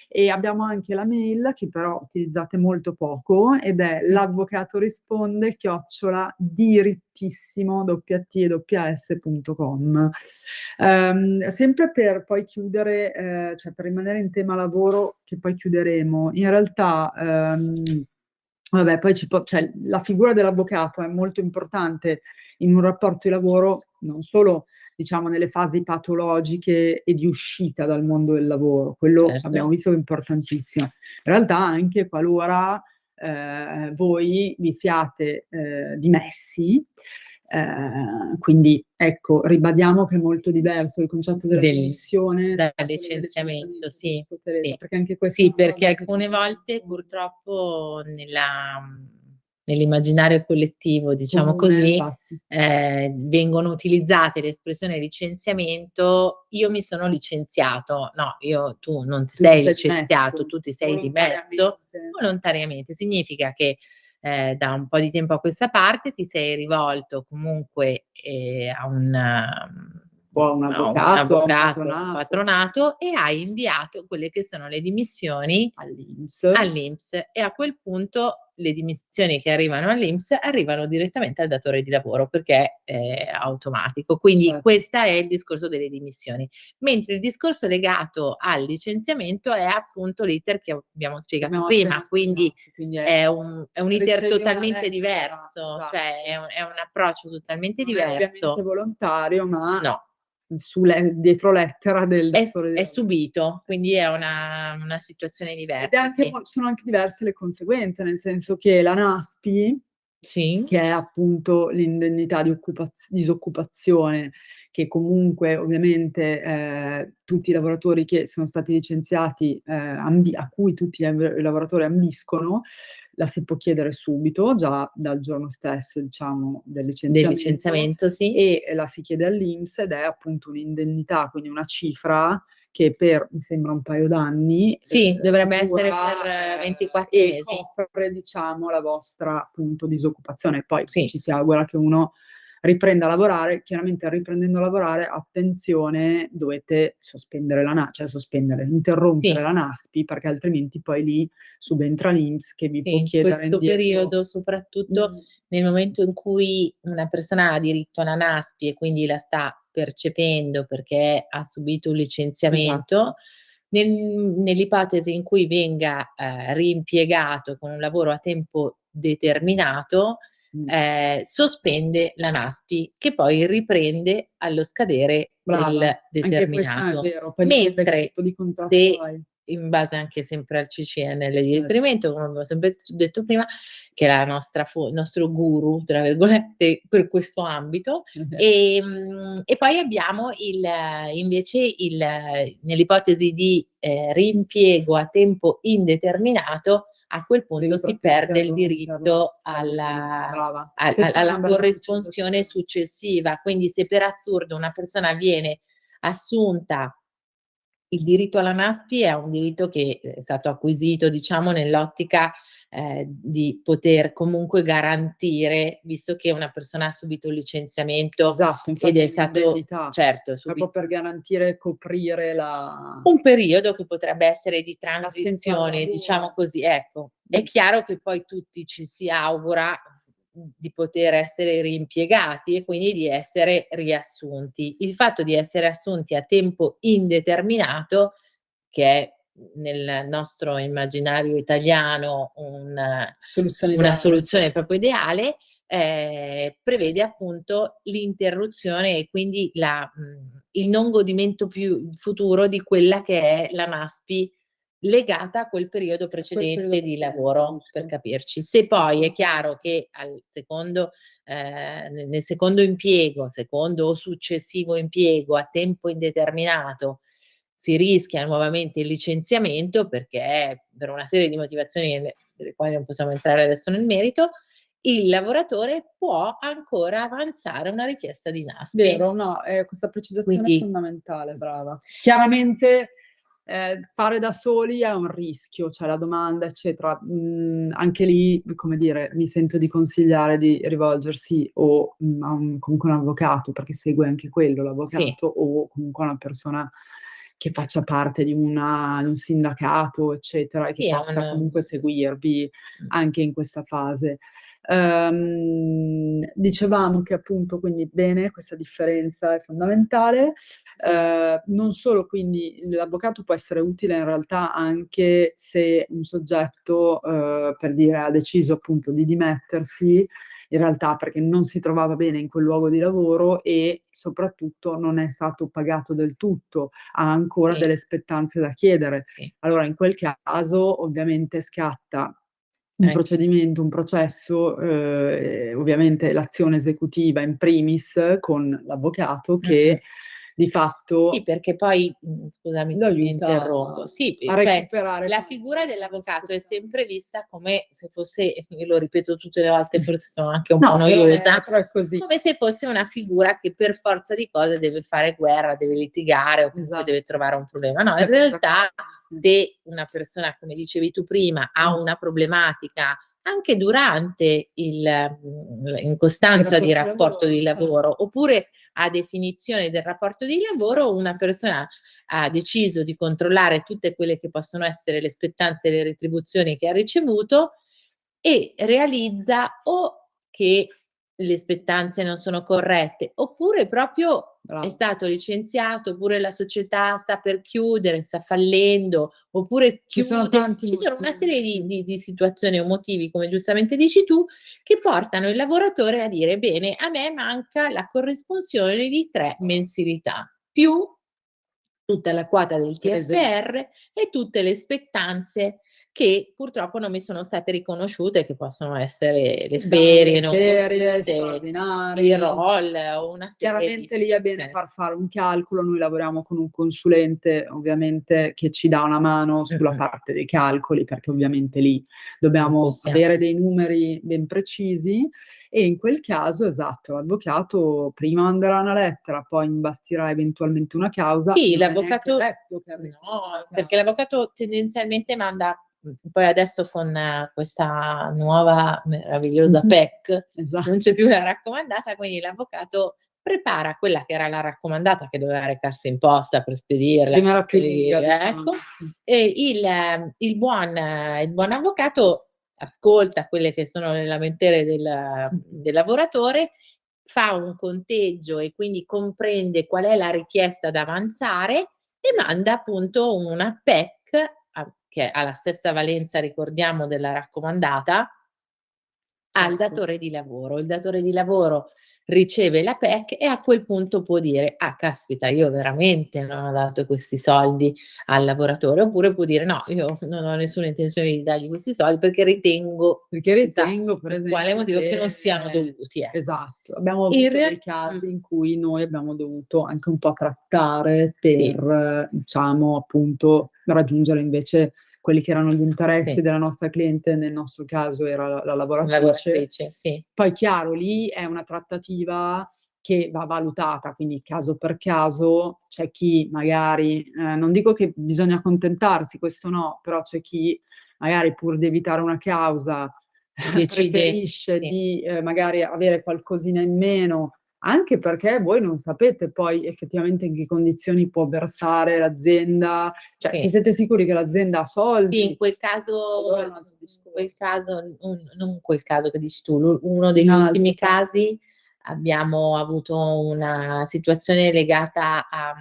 e abbiamo anche la mail che però utilizzate molto poco ed è l'avvocatorisponde@dirittissimo.com. Sempre per poi chiudere, cioè per rimanere in tema lavoro, che poi chiuderemo, in realtà vabbè, poi cioè, la figura dell'avvocato è molto importante in un rapporto di lavoro, non solo, diciamo, nelle fasi patologiche e di uscita dal mondo del lavoro, quello Certo. abbiamo visto che è importantissimo. In realtà anche qualora voi vi siate dimessi, quindi ecco, ribadiamo che è molto diverso il concetto della dimissione dal da quello del licenziamento, sì, Teresa, sì. perché anche questa è Sì, una perché cosa che alcune ci volte sento purtroppo nell'immaginario collettivo, diciamo comune, così, infatti. vengono utilizzate l'espressione licenziamento, io mi sono licenziato. No, tu non ti Tu ti sei sei licenziato, dimesso tu ti sei dimesso volontariamente. Significa che da un po' di tempo a questa parte ti sei rivolto comunque a un o a un avvocato, a un patronato e hai inviato quelle che sono le dimissioni all'INPS. all'INPS, e a quel punto le dimissioni che arrivano all'INPS arrivano direttamente al datore di lavoro perché è automatico. Quindi Certo. questo è il discorso delle dimissioni. Mentre il discorso legato al licenziamento è appunto l'iter che abbiamo spiegato Abbiamo prima, appena quindi spiegato, quindi è un iter ricevi una totalmente lettera, diverso, esatto. cioè è un approccio totalmente Non è ovviamente diverso. volontario, ma No, dietro lettera del datore di è lavoro. subito, quindi è una situazione Ed è diversa, anche sì. sono anche diverse le conseguenze, nel senso che la NASPI, Sì, che è appunto l'indennità di disoccupazione, che comunque ovviamente, tutti i lavoratori che sono stati licenziati, a cui tutti i lavoratori ambiscono, la si può chiedere subito, già dal giorno stesso, diciamo, del del licenziamento, licenziamento, sì. e la si chiede all'INPS ed è appunto un'indennità, quindi una cifra che per, mi sembra, un paio d'anni, Sì, dovrebbe essere dura, per 24 e mesi. copre, diciamo, la vostra, appunto, disoccupazione. Poi Sì. ci si augura che uno riprenda a lavorare. Chiaramente riprendendo a lavorare, attenzione, dovete sospendere interrompere Sì. la NASPI, perché altrimenti poi lì subentra l'INPS che vi può Sì, chiedere questo indietro. periodo soprattutto nel momento in cui una persona ha diritto alla NASPI e quindi la sta percependo perché ha subito un licenziamento, Esatto. nell'ipotesi in cui venga, rimpiegato con un lavoro a tempo determinato, sospende la NASPI che poi riprende allo scadere Brava, del anche questo è determinato. vero, poi dipende che Mentre tipo di contratto se hai. in base anche sempre al CCNL di Certo. riferimento, come abbiamo sempre detto prima, che è la nostra il nostro "guru" tra virgolette per questo ambito. E poi abbiamo nell'ipotesi di, riimpiego a tempo indeterminato, a quel punto Devi si proprio perde il interromperla, diritto assolutamente, brava. alla Questa è una bella corresponsione precisazione. successiva. Quindi se per assurdo una persona viene assunta, il diritto alla NASPI è un diritto che è stato acquisito, diciamo, nell'ottica, di poter comunque garantire, visto che una persona ha subito un licenziamento Esatto, ed infatti è stato l'indennità, certo, proprio per garantire e coprire un periodo che potrebbe essere di l'assenza dal transizione, diciamo lavoro. così, ecco. È chiaro che poi tutti ci si augura di poter essere riimpiegati e quindi di essere riassunti. Il fatto di essere assunti a tempo indeterminato, che è nel nostro immaginario italiano Soluzione una ideale. soluzione proprio ideale, prevede appunto l'interruzione e quindi il non godimento più futuro di quella che è la NASPI legata a quel periodo precedente di lavoro, giusto. per capirci. Se poi è Assolutamente. chiaro che al secondo nel secondo impiego, secondo o successivo impiego a tempo indeterminato, si rischia nuovamente il licenziamento perché per una serie di motivazioni delle quali non possiamo entrare adesso nel merito, il lavoratore può ancora avanzare una richiesta di NASPI. Vero, no, questa precisazione è Quindi fondamentale, brava. Chiaramente, fare da soli è un rischio, cioè la domanda eccetera, anche lì, come dire, mi sento di consigliare di rivolgersi o, a comunque un avvocato, perché segue anche quello l'avvocato, sì, o comunque a una persona che faccia parte di un sindacato, eccetera, e che sì, possa comunque seguirvi anche in questa fase. Dicevamo che appunto quindi bene, questa differenza è fondamentale. Non solo, quindi l'avvocato può essere utile in realtà anche se un soggetto, per dire, ha deciso appunto di dimettersi, in realtà perché non si trovava bene in quel luogo di lavoro e soprattutto non è stato pagato del tutto, ha ancora sì, delle spettanze da chiedere. sì. Allora in quel caso ovviamente scatta un Ecco. procedimento, un processo, ovviamente l'azione esecutiva in primis con l'avvocato Mh-mh. che di fatto Sì, perché poi, scusami lo se ti aiuta interrompo, sì, a cioè recuperare la poi figura dell'avvocato è sempre vista come se fosse, io lo ripeto tutte le volte, forse sono anche un po' no, noiosa, però è così. come se fosse una figura che per forza di cose deve fare guerra, deve litigare o comunque Esatto. deve trovare un problema. No, C'è in realtà sì. se una persona, come dicevi tu prima, ha una problematica anche durante l'incostanza di rapporto di lavoro, oppure a definizione del rapporto di lavoro, una persona ha deciso di controllare tutte quelle che possono essere le spettanze e le retribuzioni che ha ricevuto, e realizza o che le spettanze non sono corrette, oppure proprio è Bravo. stato licenziato, oppure la società sta per chiudere, sta fallendo, oppure Ci sono chiude. tanti Ci sono una serie motivi, sì. di situazioni o motivi, come giustamente dici tu, che portano il lavoratore a dire: "Bene, a me manca la corresponsione di 3 mensilità, più tutta la quota del TFR e tutte le spettanze che purtroppo non mi sono state riconosciute, che possono essere le ferie non ferie, volute, straordinari. il roll o una serie di Chiaramente lì è bene situazioni. far fare un calcolo, noi lavoriamo con un consulente ovviamente che ci dà una mano sulla parte dei calcoli, perché ovviamente lì Non dobbiamo possiamo. avere dei numeri ben precisi e in quel caso, esatto, l'avvocato prima manderà una lettera, poi imbastirà eventualmente una causa. Sì, Non è neanche l'avvocato detto che avresti no, una perché causa. l'avvocato tendenzialmente manda poi adesso con questa nuova meravigliosa PEC Esatto. non c'è più la raccomandata, quindi l'avvocato prepara quella che era la raccomandata che doveva recarsi in posta per spedirla, Prima rapidinga, diciamo. ecco, e il buon avvocato ascolta quelle che sono le lamentele del lavoratore, fa un conteggio e quindi comprende qual è la richiesta da avanzare e manda appunto una PEC che ha la stessa valenza, ricordiamo, della raccomandata al Certo. datore di lavoro. Il datore di lavoro riceve la PEC e a quel punto può dire: "Ah caspita, io veramente non ho dato questi soldi al lavoratore", oppure può dire: "No, io non ho nessuna intenzione di dargli questi soldi perché ritengo Perché ritengo per per quale esempio motivo che non siano dovuti", ecco. esatto. Abbiamo In avuto dei real casi in cui noi abbiamo dovuto anche un po' trattare Sì. per, diciamo, appunto, raggiungere invece quelli che erano gli interessi Sì. della nostra cliente, nel nostro caso era la lavoratrice. Lavoratrice, sì. Poi chiaro, lì è una trattativa che va valutata, quindi caso per caso. C'è chi magari, non dico che bisogna accontentarsi, questo no, però c'è chi magari pur di evitare una causa Decide preferisce sì. di, magari avere qualcosina in meno, anche perché voi non sapete poi effettivamente in che condizioni può versare l'azienda, cioè se Sì. siete sicuri che l'azienda ha Sì, soldi, in quel caso allora è un altro non quel caso che dici tu, uno degli un altro ultimi caso. casi abbiamo avuto una situazione legata a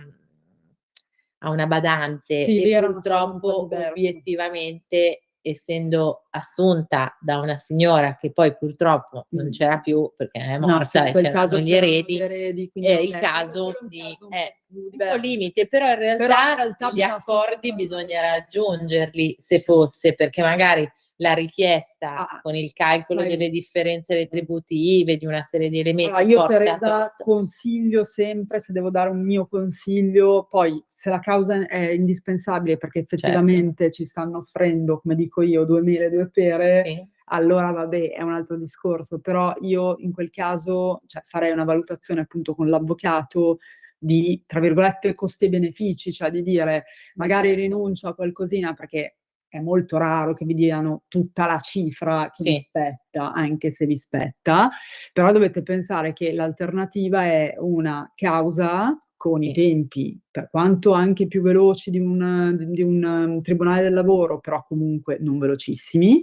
una badante Sì, lì e era una cosa un po' purtroppo diversa. obiettivamente, essendo assunta da una signora che poi purtroppo non c'era più perché è No, sì, morta in e quel caso c'erano gli c'erano eredi, gli eredi, quindi è il okay, caso quello di è un caso un è po' più un po' diverso. limite, però in Però in realtà realtà gli c'ha sempre accordi bisogna raggiungerli se fosse, perché magari la richiesta con il calcolo sai delle differenze retributive, di una serie di allora elementi io porta Teresa tot. consiglio sempre, se devo dare un mio consiglio, poi se la causa è indispensabile perché Certo. effettivamente ci stanno offrendo, come dico io, 2 mele, 2 pere, Sì. allora vabbè è un altro discorso, però io in quel caso, cioè farei una valutazione appunto con l'avvocato di, tra virgolette, "costi e benefici", cioè di dire magari rinuncio a qualcosina perché è molto raro che vi diano tutta la cifra che vi Sì. spetta, anche se vi spetta, però dovete pensare che l'alternativa è una causa con i Sì. tempi, per quanto anche più veloci di un tribunale del lavoro, però comunque non velocissimi,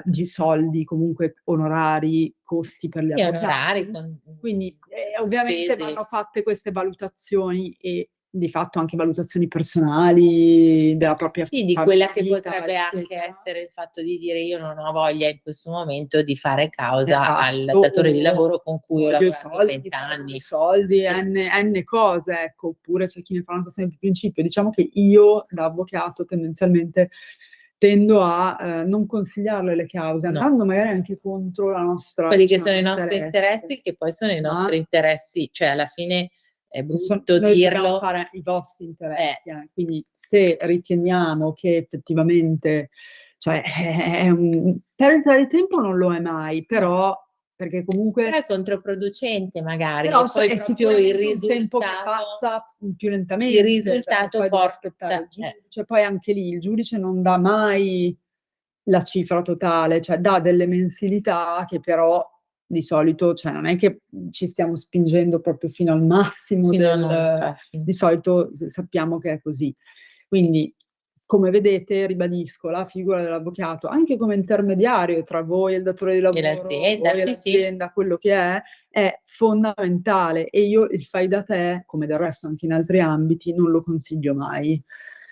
di soldi, comunque onorari, costi per gli Sì, onorari avvocati. con Quindi, ovviamente spese. vanno fatte queste valutazioni e di fatto anche valutazioni personali della propria Sì, di quella che vita, potrebbe anche eccetera. essere il fatto di dire: "Io non ho voglia in questo momento di fare causa al Esatto, datore di o lavoro con cui ho voglio i lavorato soldi, 20 servono i anni". soldi, Sì. n cose, ecco. Oppure c'è chi ne fa una questione di principio. Diciamo che io da avvocato tendenzialmente tendo a, non consigliarle le cause, No. andando magari anche contro la nostra, Quelli che diciamo, sono i nostri interesse. interessi, che poi sono i Ma nostri interessi, cioè alla fine è brutto noi dobbiamo dirlo. fare i vostri interessi, quindi se riteniamo che effettivamente, cioè, è un perdita di tempo non lo è mai, No. però perché comunque Però è controproducente magari però e poi è proprio il sicuramente un tempo che risultato passa più il lentamente, perché risultato poi devi aspettare il porta giudice, poi anche lì il giudice non dà mai la cifra totale, cioè dà delle mensilità che però di solito, cioè non è che, ci stiamo spingendo proprio fino al massimo sì, no, no, del infatti. di solito sappiamo che è così. Quindi come vedete, ribadisco, la figura dell'avvocato, anche come intermediario tra voi e il datore di E lavoro, l'azienda, voi e sì, sì. l'azienda, quello che è fondamentale, e io il fai da te, come del resto anche in altri ambiti, non lo consiglio mai,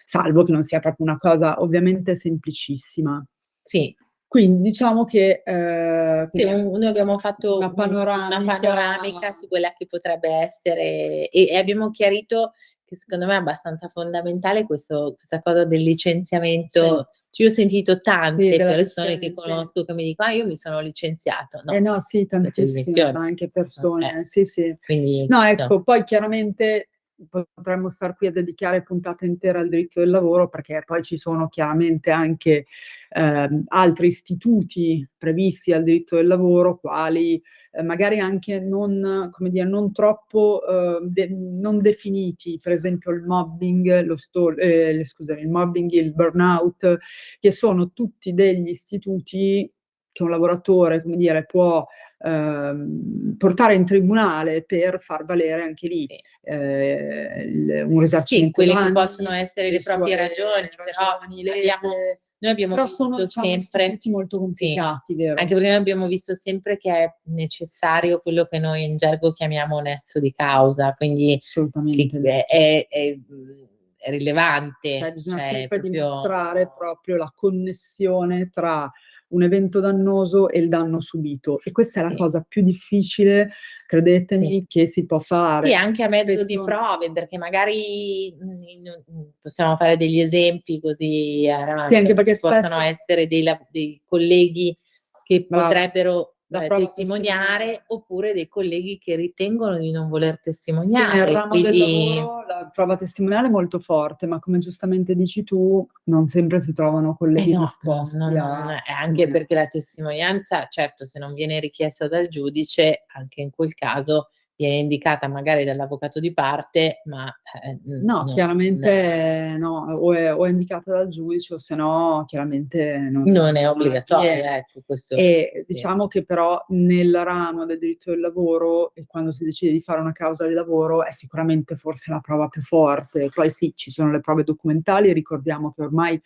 salvo che non sia proprio una cosa ovviamente semplicissima. Sì. Quindi diciamo che Sì, quindi noi abbiamo fatto una una panoramica su quella che potrebbe essere, e abbiamo chiarito che secondo me è abbastanza fondamentale questa cosa del licenziamento. Io ho sentito tante della persone che discriminazione. conosco che mi dicono: "Ah, io mi sono licenziato". No, No, sì, dato tantissime dimissioni. anche persone, Eh. sì, sì. Quindi No, no. ecco, poi chiaramente potremmo star qui a dedicare puntate intere al diritto del lavoro, perché poi ci sono chiaramente anche altri istituti previsti al diritto del lavoro, quali magari anche non, come dire, non troppo non definiti, per esempio il mobbing, scusami, il mobbing, il burnout, che sono tutti degli istituti che un lavoratore, come dire, può portare in tribunale per far valere anche lì Sì. un Sì, risarcimento quelle che danni, possono essere le proprie sue ragioni, però noi abbiamo però visto sono, diciamo, sempre, istituti molto sì, complicati, vero? anche perché noi abbiamo visto sempre che è necessario quello che noi in gergo chiamiamo nesso di causa, quindi che Assolutamente. è rilevante, Bisogna cioè sempre proprio dimostrare proprio la connessione tra un evento dannoso e il danno subito, e questa è la sì. cosa più difficile, credetemi, che si può fare. Sì, anche a mezzo di Spesso prove, perché magari possiamo fare degli esempi così, sì, anche perché ci possono spesso essere dei colleghi che brava, potrebbero la prova testimoniare, oppure dei colleghi che ritengono di non voler sì, nel testimoniare. ramo del Quindi lavoro la prova testimoniale è molto forte, ma come giustamente dici tu, non sempre si trovano colleghi no, disposti anche perché la testimonianza, certo, se non viene richiesta dal giudice, anche in quel caso viene indicata magari dall'avvocato di parte, ma no, chiaramente no, o è indicata dal giudice, o se no chiaramente non è non obbligatoria, ecco, questo E sì. diciamo che però nel ramo del diritto del lavoro, e quando si decide di fare una causa di lavoro, è sicuramente forse la prova più forte. Poi sì, ci sono le prove documentali, ricordiamo che ormai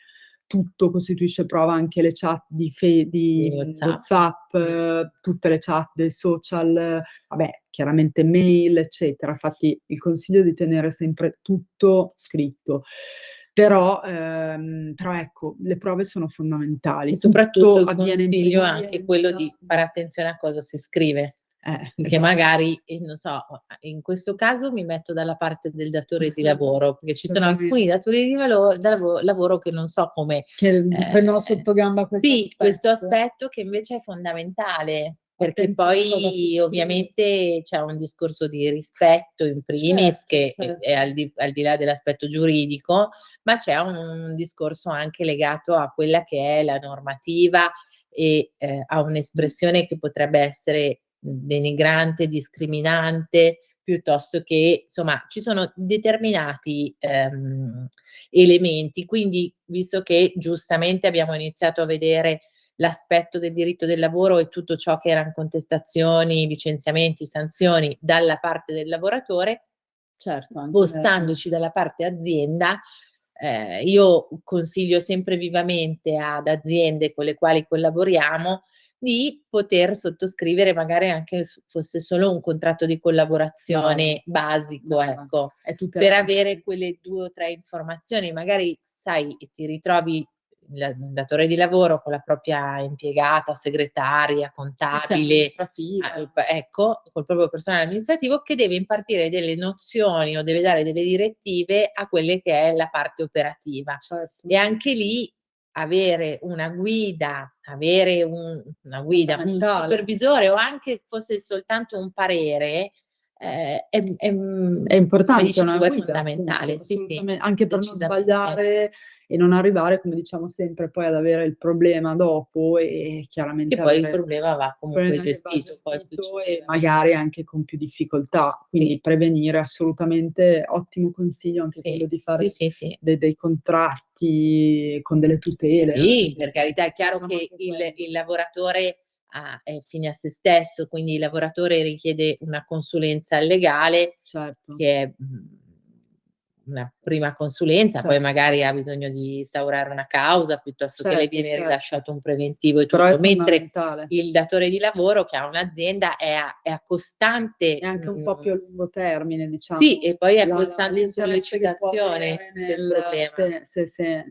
tutto costituisce prova, anche le chat di Di WhatsApp. WhatsApp, tutte le chat dei social, vabbè, chiaramente mail, eccetera. Infatti il consiglio è di tenere sempre tutto scritto. Però ecco, le prove sono fondamentali. E soprattutto Tutto il avviene in consiglio è anche quello di previdenza. fare attenzione a cosa si scrive, perché Esatto. magari, non so, in questo caso mi metto dalla parte del datore di lavoro, perché ci sono alcuni datori di lavoro che non so come Che prendono sotto gamba questo aspetto che invece è fondamentale, perché Attenzione a cosa si poi scrive. ovviamente c'è un discorso di rispetto in primis, che è al di là dell'aspetto giuridico, ma c'è un discorso anche legato a quella che è la normativa e a un'espressione che potrebbe essere denigrante, discriminante, piuttosto che, insomma, ci sono determinati elementi. Quindi, visto che giustamente abbiamo iniziato a vedere l'aspetto del diritto del lavoro e tutto ciò che eran contestazioni, licenziamenti, sanzioni dalla parte del lavoratore, Certo, spostandoci dalla parte azienda, io consiglio sempre vivamente ad aziende con le quali collaboriamo di poter sottoscrivere magari anche fosse solo un contratto di collaborazione basico, ecco, per avere quelle 2 o 3 informazioni. Magari, sai, ti ritrovi il datore di lavoro con la propria impiegata, segretaria, contabile, ecco, col proprio personale amministrativo, che deve impartire delle nozioni o deve dare delle direttive a quelle che è la parte operativa. E anche lì avere una guida, un supervisore, o anche fosse soltanto un parere, è importante, come dici tu, una è guida, fondamentale. appunto, Sì, sì, assolutamente, anche per non decisamente. sbagliare e non arrivare, come diciamo sempre, poi ad avere il problema dopo, e chiaramente Che poi il avere problema va comunque che va gestito poi e successivamente. magari anche con più difficoltà. Quindi prevenire, assolutamente ottimo consiglio anche quello di fare sì. dei contratti con delle tutele. Sì, per carità, è chiaro che il lavoratore è fine a se stesso, quindi il lavoratore richiede una consulenza legale Certo. che è una prima consulenza, poi Certo. magari ha bisogno di instaurare una causa piuttosto che le Certo, viene certo. rilasciato un preventivo e Però è tutto, mentre fondamentale. il datore di lavoro che ha un'azienda è a costante È anche un po' più a lungo termine, diciamo. sì, e poi è a La costante l'interesse che può sollecitazione avere del nel problema.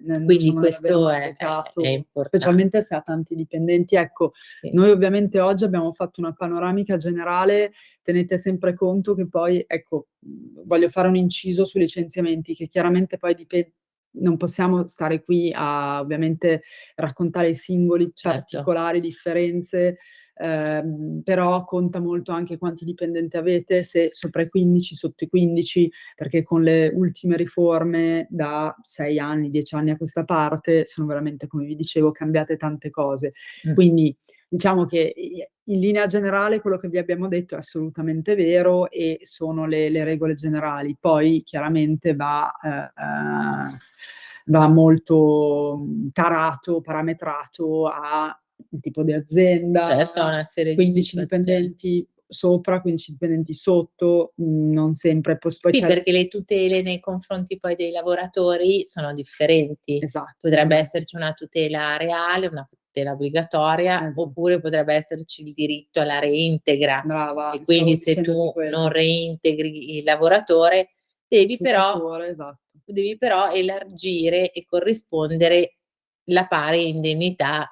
nel Quindi diciamo, nell'avere un questo è avvocato, importante. specialmente se ha tanti dipendenti. Ecco, Sì. noi ovviamente oggi abbiamo fatto una panoramica generale, tenete sempre conto che poi, ecco, voglio fare un inciso sui licenziamenti, che chiaramente poi non possiamo stare qui a ovviamente raccontare i singoli Certo. particolari, differenze, però conta molto anche quanti dipendenti avete, se sopra i 15, sotto i 15, perché con le ultime riforme da 6 anni, 10 anni a questa parte, sono veramente, come vi dicevo, cambiate tante cose. Quindi diciamo che in linea generale quello che vi abbiamo detto è assolutamente vero e sono le regole generali. Poi chiaramente va molto tarato, parametrato a il tipo di azienda, Certo, una serie di 15 situazioni. dipendenti sopra, 15 dipendenti sotto, non sempre. Poi Sì, c'è perché le tutele nei confronti poi dei lavoratori sono differenti. esatto. Potrebbe esserci una tutela reale, una tutela obbligatoria, Esatto. oppure potrebbe esserci il diritto alla reintegra. Brava, E stavo quindi se dicendo tu quello. non reintegri il lavoratore, devi però Tutt'ancora, esatto. elargire e corrispondere la pari indennità,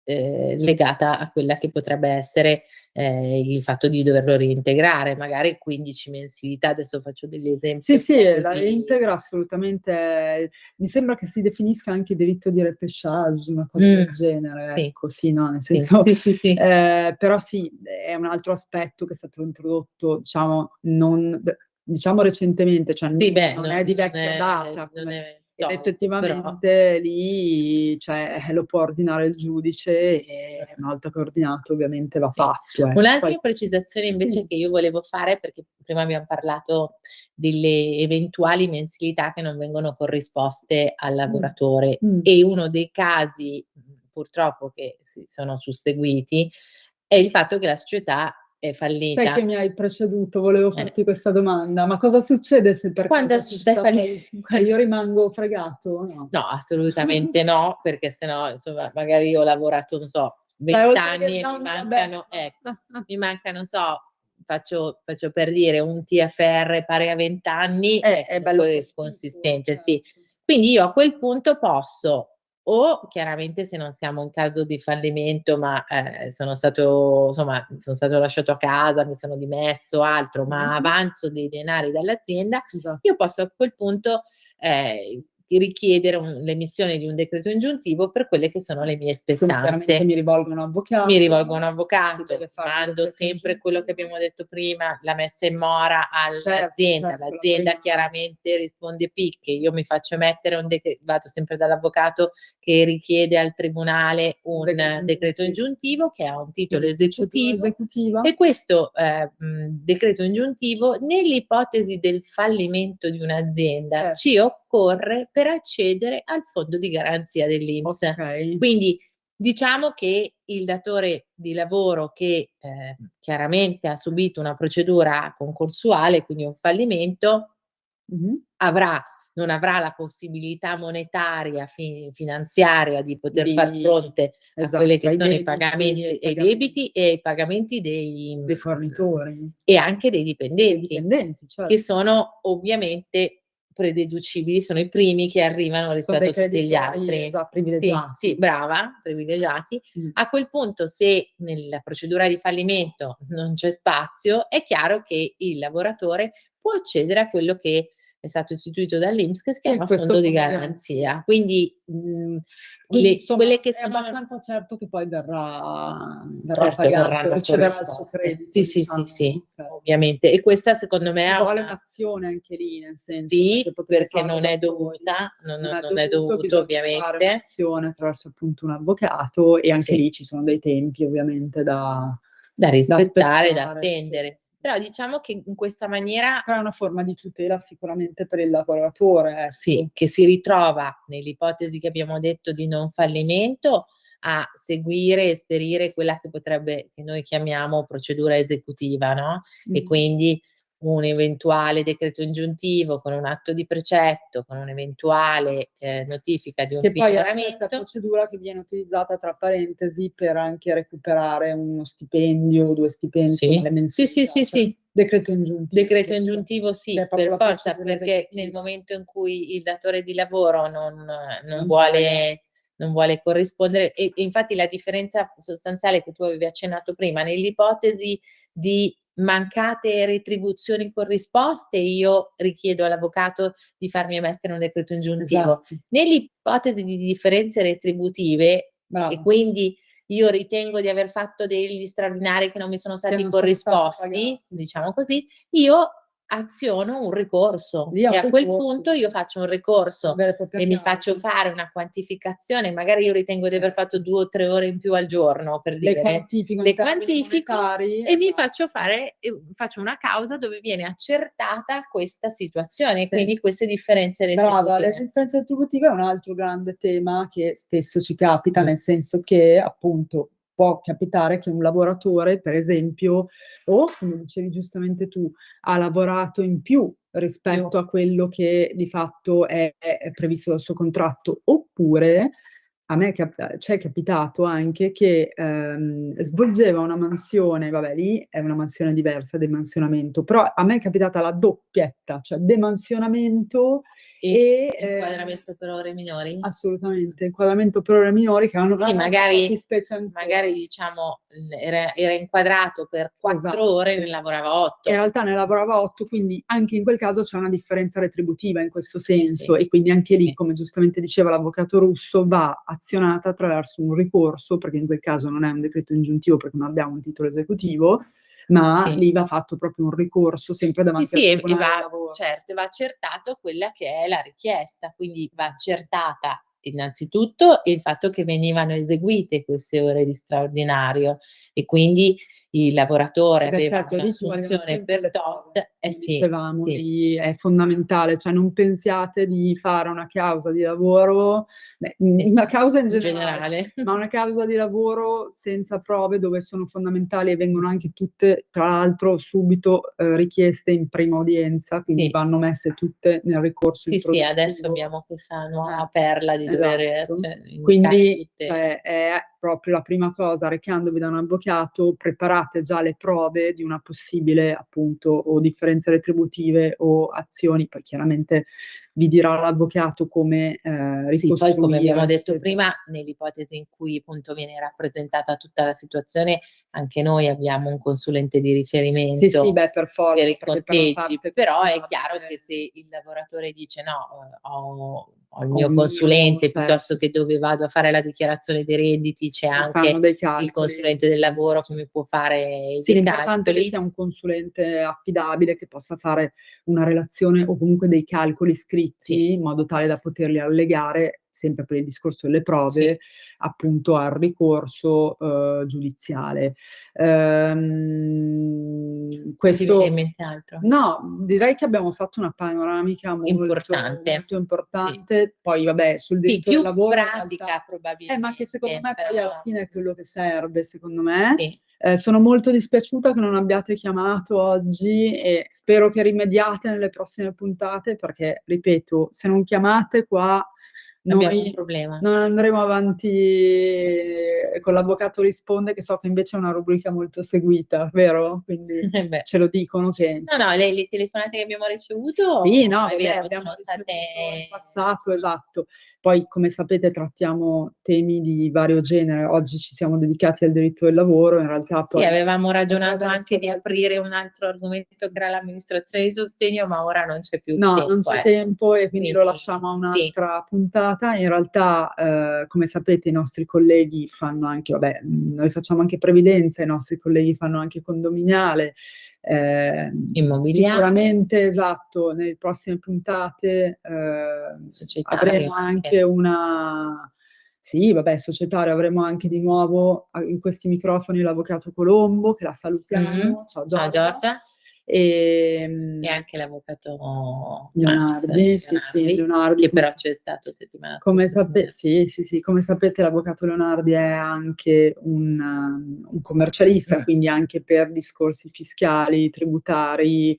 legata a quella che potrebbe essere, il fatto di doverlo reintegrare, magari 15 mensilità, adesso faccio degli esempi Sì, un sì, po' la così. reintegra assolutamente mi sembra che si definisca anche diritto di repêchage, una cosa del genere, Sì, ecco, sì, no, nel sì, senso sì, sì, sì. però sì, è un altro aspetto che è stato introdotto, diciamo, non diciamo recentemente, cioè Sì, beh, non è di vecchia data non come è ed storico, però effettivamente lì, cioè, lo può ordinare il giudice e una volta che è ordinato ovviamente va sì. fatto, ecco. Un'altra Poi precisazione invece sì. che io volevo fare, perché prima abbiam parlato delle eventuali mensilità che non vengono corrisposte al lavoratore Mh. e uno dei casi, purtroppo che si sono susseguiti, è il fatto che la società è Sai che fallita. mi hai preceduto, volevo Eh. farti questa domanda, ma cosa succede se per Quando caso la la società è società e quan io rimango fregato? No. No, assolutamente no, perché se no, insomma, magari io ho lavorato, non so, Cioè 20 oltre che anni e mi vabbè. mancano non so, faccio per dire un TFR pari a 20 anni è È bello comunque cospicuo, consistente, certo. sì. Quindi io a quel punto posso o chiaramente se non siamo in caso di fallimento, ma, sono stato lasciato a casa, mi sono dimesso, altro, ma avanzo dei denari dall'azienda, Esatto. io posso a quel punto, richiedere l'emissione di un decreto ingiuntivo per quelle che sono le mie Quindi chiaramente spettanze. mi rivolgo a un avvocato, Mi rivolgo a un si avvocato, deve fare un mando decreto sempre quello che ingiuntivo. abbiamo detto prima, la messa in mora Certo, all'azienda. certo, la L'azienda prima chiaramente risponde picche, io mi faccio emettere vado sempre dall'avvocato che richiede al tribunale un decreto ingiuntivo che ha un titolo quindi procedura esecutivo esecutiva. e questo, decreto ingiuntivo, nell'ipotesi del fallimento di un'azienda, ci occorre per accedere al fondo di garanzia dell'INPS. Okay. Quindi diciamo che il datore di lavoro che, chiaramente ha subito una procedura concorsuale, quindi un fallimento, Mh-mh. non avrà la possibilità monetaria finanziaria di poter far Di fronte a quelli esatto, che ai sono i debiti e pagamenti ai e i pagamenti debiti e i pagamenti dei dei fornitori e anche dei e dei dipendenti, dipendenti, che certo. sono ovviamente prededucibili, sono i primi che arrivano Sono rispetto dei a tutti gli creditori altri. Sì, sì, privilegiati. brava, privilegiati. Mh. A quel punto, se nella procedura di fallimento non c'è spazio, è chiaro che il lavoratore può accedere a quello che è stato istituito dall'INPS, che si Sì, chiama questo fondo di fondo di garanzia. garanzia. Quindi, Quindi insomma quelle che è sono abbastanza certo che poi verrà certo, pagato, verranno riceverà il suo corrisposte. credito, Sì, sì, sì, diciamo. sì, Okay. ovviamente. E questa secondo me Ci è vuole una un'azione anche lì, nel senso, sì, perché potete perché farlo non da è soli, dovuta, non è non è dovuto, dovuto bisogna fare ovviamente. un'azione attraverso appunto un avvocato e anche Sì. lì ci sono dei tempi ovviamente Da da rispettare, da aspettare, sì. attendere. Però diciamo che in questa maniera È una forma di tutela sicuramente per il lavoratore, ecco. sì, che si ritrova nell'ipotesi che abbiamo detto di non fallimento a seguire e esperire quella che noi chiamiamo procedura esecutiva, no, e Mh-mh. quindi un eventuale decreto ingiuntivo, con un atto di precetto, con un'eventuale notifica di un Che poi è la stessa pignoramento. procedura che viene utilizzata, tra parentesi, per anche recuperare uno stipendio o 2 stipendi, insomma le Sì, mensilità. sì. Cioè, decreto ingiuntivo. Decreto ingiuntivo sì, Che è proprio per la forza, procedura perché esecutiva. nel momento in cui il datore di lavoro non Non vuole corrispondere, e infatti la differenza sostanziale che tu avevi accennato prima, nell'ipotesi di mancate retribuzioni corrisposte, io richiedo all'avvocato di farmi emettere un decreto ingiuntivo. Esatto, Nell'ipotesi di differenze retributive, e brava. quindi io ritengo di aver fatto degli straordinari che non mi sono Che stati non sono stati corrisposti, pagati. diciamo così, io aziono un ricorso Lì è e un a quel ricorso, punto io faccio un ricorso vera e propria e mi causa. faccio fare una quantificazione, magari io ritengo di aver fatto 2 o 3 ore in più al giorno, per Le dire, quantifico le in termini quantifico monetari, e mi esatto. faccio fare faccio una causa dove viene accertata questa situazione, Sì. quindi queste differenze Brava, le retributive. differenze retributive è un altro grande tema che spesso ci capita, Mh. nel senso che appunto può capitare che un lavoratore, per esempio, o come dicevi giustamente tu, ha lavorato in più rispetto a quello che di fatto è previsto dal suo contratto, oppure a me c'è capitato anche che, svolgeva una mansione, vabbè lì è una mansione diversa, demansionamento, però a me è capitata la doppietta, cioè demansionamento E e, inquadramento per ore minori? assolutamente, inquadramento per ore minori che hanno Sì, un'altra magari fattispecie ancora. diciamo, era inquadrato per 4 Esatto. ore, ne lavorava In 8. realtà ne lavorava 8, quindi anche in quel caso c'è una differenza retributiva in questo senso, sì. e quindi anche lì, Sì. come giustamente diceva l'avvocato Russo, va azionata attraverso un ricorso, perché in quel caso non è un decreto ingiuntivo perché non abbiamo un titolo esecutivo, ma Sì. lì va fatto proprio un ricorso sempre davanti al Sì, e Tribunale del va Lavoro. certo, va accertato quella che è la richiesta, quindi va accertata innanzitutto il fatto che venivano eseguite queste ore di straordinario e quindi il lavoratore Beh, aveva certo, lì ci vogliono un'assunzione sempre per le tot, prove, come sì, dicevamo, sì. lì è fondamentale, cioè non pensiate di fare una causa di lavoro, Sì, una causa in in generale, generale. ma una causa di lavoro senza prove, dove sono fondamentali e vengono anche tutte, tra l'altro, subito richieste in prima udienza, quindi Sì. vanno messe tutte nel ricorso Sì, sì, adesso introduttivo. abbiamo questa nuova perla di dover, Esatto. indicare Quindi, tutte. cioè, è proprio la prima cosa, recandovi da un avvocato, preparate già le prove di una possibile, appunto, o differenze retributive o azioni, poi chiaramente vi dirà l'avvocato come Sì, poi come abbiamo ricostruire, detto eccetera. prima, nell'ipotesi in cui appunto viene rappresentata tutta la situazione, anche noi abbiamo un consulente di Sì, riferimento beh, per forza, per i perché per la conteggi, parte però è contabile chiaro che se il lavoratore dice: "No, ho il ho mio un mio, consulente", certo, piuttosto che dove vado a fare la dichiarazione dei redditi, c'è mi fanno anche dei il calcoli. consulente del lavoro che mi può fare Sì, dei l'importante è che calcoli. sia un consulente affidabile, che possa fare una relazione o comunque dei calcoli Sì, scritti, in modo tale da poterli allegare, sempre per il discorso delle sì. prove, appunto al ricorso, giudiziale. Ti viene Questo in mente altro? no, direi che abbiamo fatto una panoramica molto Importante. molto Sì. importante. Poi vabbè, sul Sì, diritto del più lavoro in pratica realtà ma che secondo probabilmente, me poi alla però fine è quello che serve, secondo me. sì. Sono molto dispiaciuta che non abbiate chiamato oggi e spero che rimediate nelle prossime puntate perché, ripeto, se non chiamate qua Abbiamo un noi problema. non andremo avanti con l'avvocato risponde, che so che invece è una rubrica molto seguita, vero? Quindi Eh beh. ce lo dicono che No, insomma. no, le telefonate che abbiamo ricevuto Sì, no, è vabbè, vero, abbiamo sono ricevuto in state passato, esatto. Poi, come sapete, trattiamo temi di vario genere. Oggi ci siamo dedicati al diritto del lavoro, in realtà sì, poi avevamo ragionato adesso anche di aprire un altro argomento che era l'amministrazione di sostegno, ma ora non c'è più il no, non tempo, c'è ecco. tempo e quindi lo Quindi lasciamo a sì, un'altra puntata. In realtà, come sapete, i nostri colleghi fanno anche, vabbè, noi facciamo anche previdenza, i nostri colleghi fanno anche condominiale. immobiliare, Sicuramente, esatto, nelle prossime puntate societario avremo anche. anche una. Sì, vabbè, societario, avremo anche di nuovo in questi microfoni l'avvocato Colombo, che la salutiamo. Ciao Ciao Giorgia. Giorgia. E E anche l'avvocato Leonardi, sì, sì, Leonardi, che però c'è stato settimana come scorsa. sì, sì, sì, come sapete l'avvocato Leonardi è anche un commercialista, quindi anche per discorsi fiscali, tributari,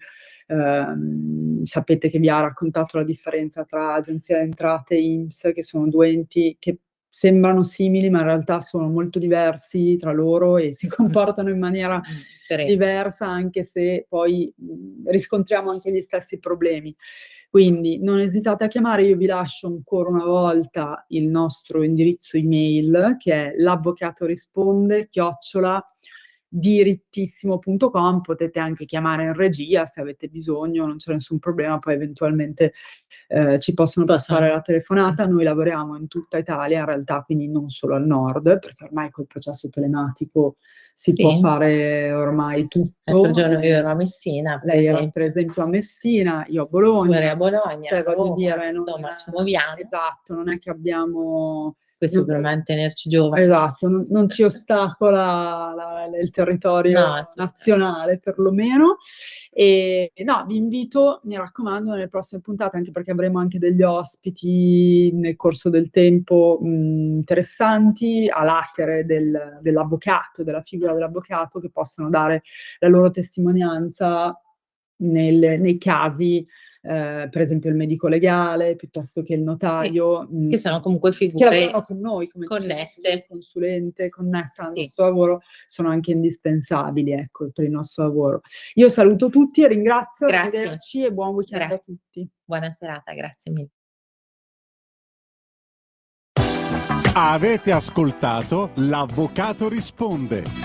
Sapete che vi ha raccontato la differenza tra Agenzia delle Entrate e INPS, che sono 2 enti che sembrano simili, ma in realtà sono molto diversi tra loro e si comportano in maniera diversa, anche se poi riscontriamo anche gli stessi problemi. Quindi non esitate a chiamare, io vi lascio ancora una volta il nostro indirizzo email, che è l'avvocatorisponde@dirittissimo.com. Potete anche chiamare in regia se avete bisogno, non c'è nessun problema, poi eventualmente ci possono passare la telefonata. Noi lavoriamo in tutta Italia in realtà, quindi non solo al nord, perché ormai col processo telematico si può fare ormai tutto. L'altro giorno io ero a Messina, Lei era per esempio a Messina, io a Bologna. Tu eri a Bologna, Cioè voglio dire, insomma ci muoviamo. Esatto, non è che abbiamo... Questo per mantenerci giovani. Esatto, non ci ostacola il territorio nazionale perlomeno. E no, vi invito, mi raccomando, nelle prossime puntate, anche perché avremo anche degli ospiti nel corso del tempo interessanti, a latere dell'avvocato, della figura dell'avvocato, che possono dare la loro testimonianza nei casi, per esempio il medico legale, piuttosto che il notaio, che sono comunque che figure lavorano con noi, come connesse, consulente, connessa al nostro lavoro, sono anche indispensabili, ecco, per il nostro lavoro. Io saluto tutti e ringrazio, arrivederci e buon weekend a tutti. Buona serata, grazie mille. Avete ascoltato L'Avvocato Risponde.